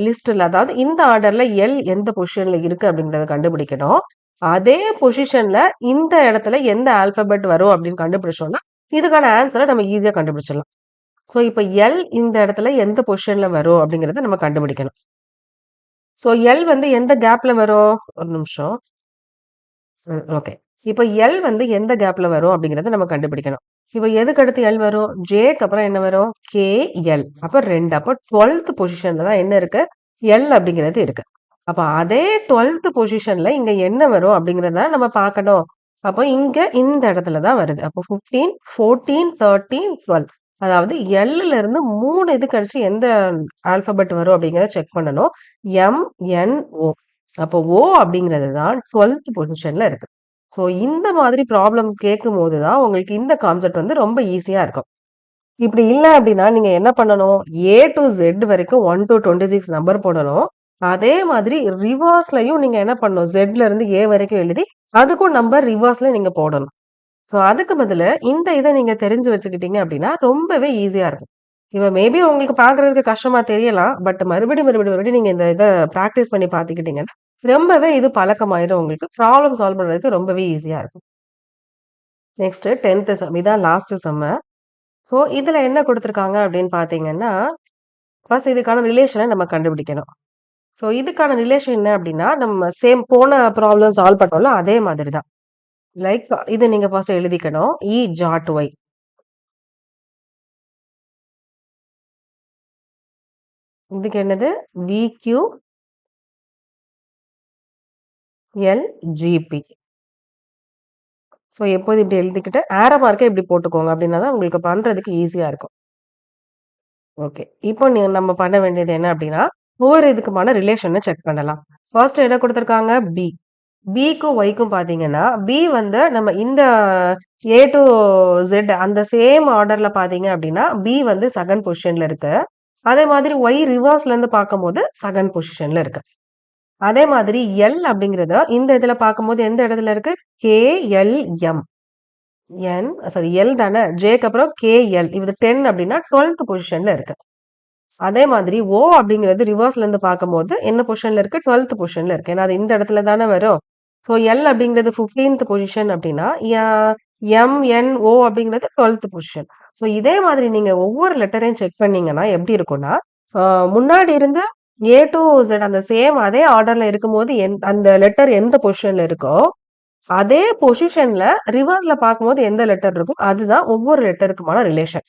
லிஸ்ட்ல அதாவது இந்த ஆர்டர்ல எல் எந்த பொசிஷன்ல இருக்கு அப்படிங்கிறத கண்டுபிடிக்கணும். அதே பொசிஷன்ல இந்த இடத்துல எந்த ஆல்பபெட் வரும் அப்படின்னு கண்டுபிடிச்சோம்னா, இதுக்கான ஆன்சர நம்ம ஈஸியா கண்டுபிடிச்சிடலாம். ஸோ இப்போ எல் இந்த இடத்துல எந்த பொசிஷன்ல வரும் அப்படிங்கிறத நம்ம கண்டுபிடிக்கணும். ஸோ எல் வந்து எந்த கேப்ல வரும்? ஒரு நிமிஷம். ஓகே. இப்போ எல் வந்து எந்த கேப்ல வரும் அப்படிங்கிறத நம்ம கண்டுபிடிக்கணும். இப்போ எதுக்கு அடுத்து எல் வரும்? ஜேக்கு அப்புறம் என்ன வரும்? K, L. அப்ப 2. அப்போ 12th பொசிஷன்ல தான் என்ன இருக்கு? எல் அப்படிங்கிறது இருக்கு. அப்ப அதே 12th பொசிஷன்ல இங்க என்ன வரும் அப்படிங்கிறத நம்ம பார்க்கணும். அப்போ இங்க இந்த இடத்துல தான் வருது. அப்போ 15, 14, 13, 12. அதாவது எல்லுல இருந்து 3 இது கழிச்சு எந்த ஆல்பபெட் வரும் அப்படிங்கிறத செக் பண்ணணும். எம், என், ஓ. அப்போ ஓ அப்படிங்கிறது தான் 12th பொசிஷன்ல இருக்கு. ஸோ இந்த மாதிரி ப்ராப்ளம்ஸ் கேட்கும்போது தான் உங்களுக்கு இந்த கான்செப்ட் வந்து ரொம்ப ஈஸியா இருக்கும். இப்படி இல்ல அப்படின்னா நீங்க என்ன பண்ணணும்? ஏ டூ Z வரைக்கும் 1 to 26 நம்பர் போடணும். அதே மாதிரி ரிவர்ஸ்லயும் நீங்க என்ன பண்ணணும்? Zல இருந்து ஏ வரைக்கும் எழுதி அதுக்கும் நம்பர் ரிவர்ஸ்ல நீங்க போடணும். ஸோ அதுக்கு பதிலா இந்த இத நீங்க தெரிஞ்சு வச்சுக்கிட்டீங்க அப்படின்னா ரொம்பவே ஈஸியா இருக்கும். மேபி உங்களுக்கு பார்க்குறதுக்கு கஷ்டமா தெரியலாம். பட் மறுபடியும் நீங்க இந்த இத பிராக்டிஸ் பண்ணி பார்த்துக்கிட்டீங்கன்னா, ரொம்பவே இது பழக்கமாயிரும் உங்களுக்கு. ப்ராப்ளம் சால்வ் பண்றதுக்கு ரொம்பவே ஈஸியா இருக்கும். நெக்ஸ்ட் 10த் சம். இதான் லாஸ்ட் சம்மு. ஸோ இதுல என்ன குடுத்துருக்காங்க அப்படின்னு பார்த்தீங்கன்னா, ஃபர்ஸ்ட் இதுக்கான ரிலேஷன நம்ம கண்டுபிடிக்கணும். ஸோ இதுக்கான ரிலேஷன் என்ன அப்படின்னா, நம்ம சேம் போன ப்ராப்ளம் சால்வ் பண்ணோம்ல, அதே மாதிரி தான். லைக் இது நீங்க ஃபர்ஸ்ட் எழுதிக்கணும். Dot Y. இதுக்கு என்னது? விக்யூ எல்ஜிபி. ஸோ எப்போதும் இப்படி எழுதிக்கிட்டு, ஆரோ மார்க்க இப்படி போட்டுக்கோங்க. அப்படின்னா தான் உங்களுக்கு பண்றதுக்கு ஈஸியா இருக்கும். ஓகே. இப்போ நம்ம பண்ண வேண்டியது என்ன அப்படின்னா, ஒவ்வொரு இதுக்குமான ரிலேஷன செக் பண்ணலாம். ஃபர்ஸ்ட் என்ன குடுத்துருக்காங்க? பி. பிக்கும் ஒய்க்கும் பார்த்தீங்கன்னா, பி வந்து நம்ம இந்த ஏ டூ இசட் அந்த சேம் ஆர்டர்ல பார்த்தீங்க அப்படின்னா, பி வந்து 2ண்ட் பொசிஷன்ல இருக்கு. அதே மாதிரி ஒய் ரிவர்ஸ்லேருந்து பார்க்கும்போது 2ண்ட் பொசிஷன்ல இருக்கு. அதே மாதிரி எல் அப்படிங்கிறத இந்த இதுல பார்க்கும்போது எந்த இடத்துல இருக்கு? கேஎல்எம். எல் தானே. ஜேக்கு அப்புறம் கேஎல். இது 10 அப்படின்னா 12th பொசிஷன்ல இருக்கு. அதே மாதிரி ஓ அப்படிங்கிறது ரிவர்ஸ்ல இருந்து பார்க்கும்போது என்ன பொசிஷன்ல இருக்கு? 12th பொசிஷன்ல இருக்கு. ஏன்னா அது இந்த இடத்துல தானே வரும். ஸோ எல் அப்படிங்கிறது 15th பொசிஷன் அப்படின்னா, எம்என்ஓ அப்படிங்கிறது 12th பொசிஷன். ஸோ இதே மாதிரி நீங்க ஒவ்வொரு லெட்டரையும் செக் பண்ணீங்கன்னா எப்படி இருக்கும்னா, ஆ முன்னாடி இருந்து ஏ டூ இசட் அந்த சேம் அதே ஆர்டர்ல இருக்கும்போது அந்த லெட்டர் எந்த பொசிஷன்ல இருக்கோ, அதே பொசிஷன்ல ரிவர்ஸ்ல பார்க்கும்போது எந்த லெட்டர் இருக்கோ, அதுதான் ஒவ்வொரு லெட்டருக்குமான ரிலேஷன்.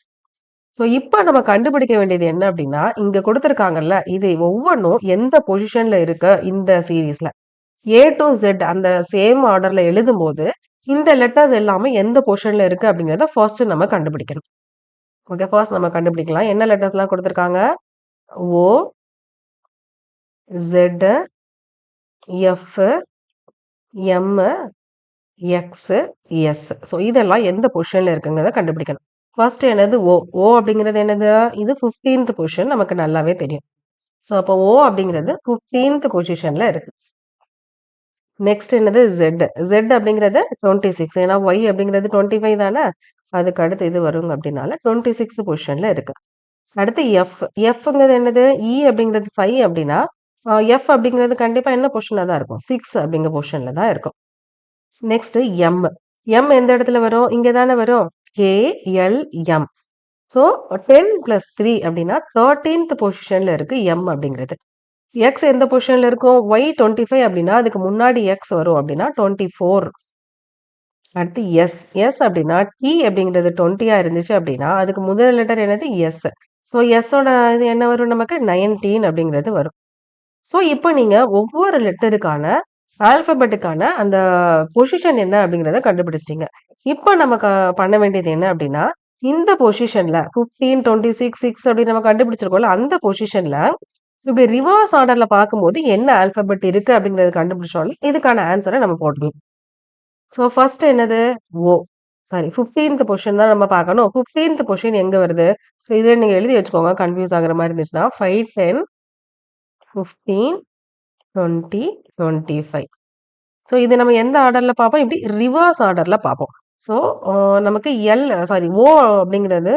ஸோ இப்ப நம்ம கண்டுபிடிக்க வேண்டியது என்ன அப்படின்னா, இங்க குடுத்துருக்காங்கல்ல, இது ஒவ்வொன்னும் எந்த பொசிஷன்ல இருக்கு இந்த சீரிஸ்ல. ஏ டூ இசட் அந்த சேம் ஆர்டர்ல எழுதும்போது, இந்த லெட்டர்ஸ் எல்லாமே எந்த பொசிஷன்ல இருக்கு அப்படிங்கிறத ஃபர்ஸ்ட் நம்ம கண்டுபிடிக்கணும். ஓகே, ஃபர்ஸ்ட் நம்ம கண்டுபிடிக்கலாம். என்ன லெட்டர்ஸ்லாம் குடுத்துருக்காங்க? O, Z, F, M, X, S. So இதெல்லாம் எந்த பொசிஷன்ல இருக்குங்கிறத கண்டுபிடிக்கணும். ஃபர்ஸ்ட் என்னது? ஓ. ஓ அப்படிங்கிறது என்னது? இது 15th பொசிஷன் நமக்கு நல்லாவே தெரியும். ஸோ அப்போ ஓ அப்படிங்கிறது 15th பொசிஷன்ல இருக்கு. நெக்ஸ்ட் என்னது? இசட். இசட் அப்படிங்கிறது 26. ஏன்னா ஒய் அப்படிங்கிறது 25 தானே. அதுக்கு அடுத்து இது வருங்க அப்படின்னால 26th பொசிஷன்ல இருக்கு. அடுத்து எஃப். எஃப்ங்கிறது என்னது? அப்படிங்கிறது 5 அப்படின்னா, எஃப் அப்படிங்கிறது கண்டிப்பா என்ன பொசிஷன்ல தான் இருக்கும்? 6 அப்படிங்கிற பொசிஷன்ல தான் இருக்கும். Next M. எம் எந்த இடத்துல வரும்? இங்க தானே வரும். கேஎல்எம். ஸோ 10 + 3 அப்படின்னா 13th பொசிஷன்ல இருக்கு எம் அப்படிங்கிறது. எக்ஸ் எந்த பொசிஷன்ல இருக்கும்? ஒய் 25 அப்படின்னா அதுக்கு முன்னாடி எக்ஸ் வரும் அப்படின்னா 24. அடுத்து எஸ். எஸ் அப்படின்னா டி அப்படிங்கிறது 20 இருந்துச்சு அப்படின்னா அதுக்கு முதல் லெட்டர் என்னது? எஸ். ஸோ எஸ்ஸோட இது என்ன வரும் நமக்கு? 19 அப்படிங்கிறது வரும். ஸோ இப்போ நீங்க ஒவ்வொரு லெட்டருக்கான ஆல்பபெட்டுக்கான அந்த பொசிஷன் என்ன அப்படிங்கிறத கண்டுபிடிச்சிட்டீங்க. இப்போ நமக்கு பண்ண வேண்டியது என்ன அப்படின்னா, இந்த பொசிஷன்ல 15, 26, 6 அப்படின்னு நம்ம கண்டுபிடிச்சிருக்கோம்ல, அந்த பொசிஷன்ல இப்படி ரிவர்ஸ் ஆர்டர்ல பார்க்கும்போது என்ன ஆல்பபெட் இருக்கு அப்படிங்கிறத கண்டுபிடிச்சோம்ல, இதுக்கான ஆன்ஸர நம்ம போடணும். ஸோ ஃபர்ஸ்ட் என்னது? ஓ. சாரி 15th பொசிஷன் தான் நம்ம பார்க்கணும். 15th பொசிஷன் எங்க வருது? ஸோ இதில நீங்க எழுதி வச்சுக்கோங்க. கன்ஃப்யூஸ் ஆகுற மாரி இருந்துச்சுன்னா 5, 10, 15, 20, 25. ஸோ இது நம்ம எந்த ஆர்டர்ல பார்ப்போம்? இப்படி ரிவர்ஸ் ஆர்டர்ல பார்ப்போம். ஸோ நமக்கு ஓ அப்படிங்கிறது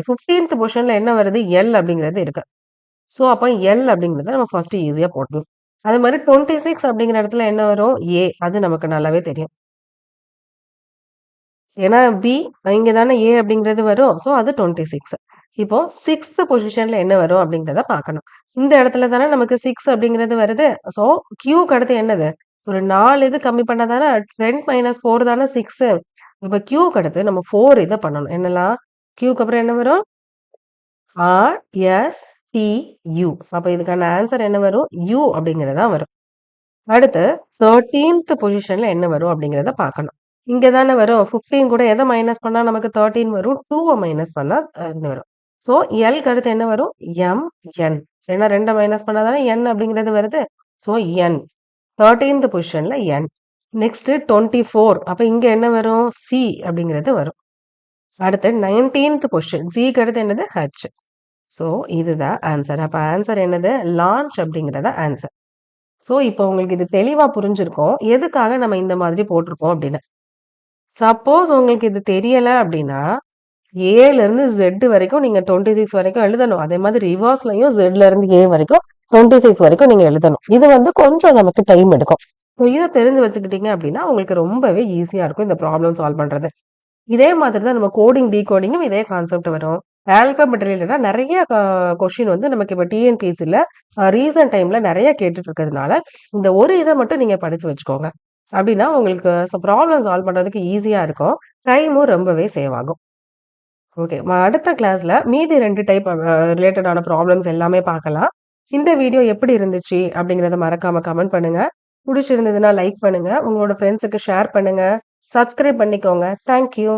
15th பொசிஷன்ல என்ன வருது? எல் அப்படிங்கிறது இருக்கு. ஸோ அப்ப எல் அப்படிங்கிறத நம்ம ஃபர்ஸ்ட் ஈஸியா போட்டுடலாம். அதே மாரி 26 அப்படிங்கிற இடத்துல என்ன வரும்? அது நமக்கு நல்லாவே தெரியும். ஏன்னா இங்க தானே அப்படிங்கிறது வரும். ஸோ அது 26. இப்போ 6th பொசிஷன்ல என்ன வரும் அப்படிங்கிறத பார்க்கணும். இந்த இடத்துல தானே நமக்கு 6 அப்படிங்கிறது வருது. ஸோ கியூக்கு அடுத்து என்னது? ஒரு 4 இது கம்மி பண்ணா தானே 10 - 4 தானே 6. இப்ப கியூக்கு அடுத்து நம்ம 4 இத பண்ணணும். என்னலாம்? கியூக்கு அப்புறம் என்ன வரும்? RSTU. அப்ப இதுக்கான ஆன்சர் என்ன வரும்? யூ அப்படிங்கிறது தான் வரும். அடுத்து 13th பொசிஷன்ல என்ன வரும் அப்படிங்கிறத பார்க்கணும். இங்க தானே வரும். 15 கூட எத மைனஸ் பண்ணா நமக்கு 13 வரும்? 2வ மைனஸ் பண்ணா வரும். ஸோ எல்க்கு அடுத்து என்ன வரும்? என். ஏன்னா 2 மைனஸ் பண்ணா தானே என் அப்படிங்கிறது வருது. ஸோ என். 13th பொசிஷன்ல என். நெக்ஸ்ட் 24. அப்ப இங்க என்ன வரும்? சி அப்படிங்கிறது வரும். அடுத்து 19th பொசிஷன். ஜிக்கு அடுத்து என்னது? ஹச். ஸோ இதுதான் ஆன்சர். அப்ப ஆன்சர் என்னது? லான்ச் அப்படிங்கிறத ஆன்சர். ஸோ இப்போ உங்களுக்கு இது தெளிவா புரிஞ்சிருக்கும். எதுக்காக நம்ம இந்த மாதிரி போட்டிருக்கோம் அப்படின்னு. சப்போஸ் உங்களுக்கு இது தெரியல அப்படின்னா, ஏல இருந்து Z வரைக்கும் நீங்க 26 வரைக்கும் எழுதணும். அதே மாதிரி ரிவர்ஸ்லயும் Zல இருந்து A வரைக்கும் 26 வரைக்கும் நீங்க எழுதணும். இது வந்து கொஞ்சம் நமக்கு டைம் எடுக்கும். இத தெரிஞ்சு வச்சுக்கிட்டீங்க அப்படின்னா, உங்களுக்கு ரொம்பவே ஈஸியா இருக்கும் இந்த ப்ராப்ளம் சால்வ் பண்றது. இதே மாதிரி தான் நம்ம கோடிங், டீகோடிங்கும் இதே கான்செப்ட் வரும். ஆல்ஃபாபெட் ரிலேட்டடா நெறைய கொஸ்டின் வந்து நமக்கு இப்ப டிஎன்பிஎஸ்சில ரீசென்ட் டைம்ல நெறைய கேட்டுட்டு இருக்கிறதுனால, இந்த ஒரு இத மட்டும் நீங்க படிச்சு வச்சுக்கோங்க. அப்படின்னா உங்களுக்கு ப்ராப்ளம் சால்வ் பண்றதுக்கு ஈஸியா இருக்கும். டைமும் ரொம்பவே சேவ் ஆகும். ஓகே. அடுத்த கிளாஸ்ல மீதி 2 டைப் ரிலேட்டடான ப்ராப்ளம்ஸ் எல்லாமே பார்க்கலாம். இந்த வீடியோ எப்படி இருந்துச்சு அப்படிங்கிறத மறக்காம கமெண்ட் பண்ணுங்க. புடிச்சிருந்ததுன்னா லைக் பண்ணுங்க. உங்களோட ஃப்ரெண்ட்ஸுக்கு ஷேர் பண்ணுங்க. சப்ஸ்கிரைப் பண்ணிக்கோங்க. Thank you.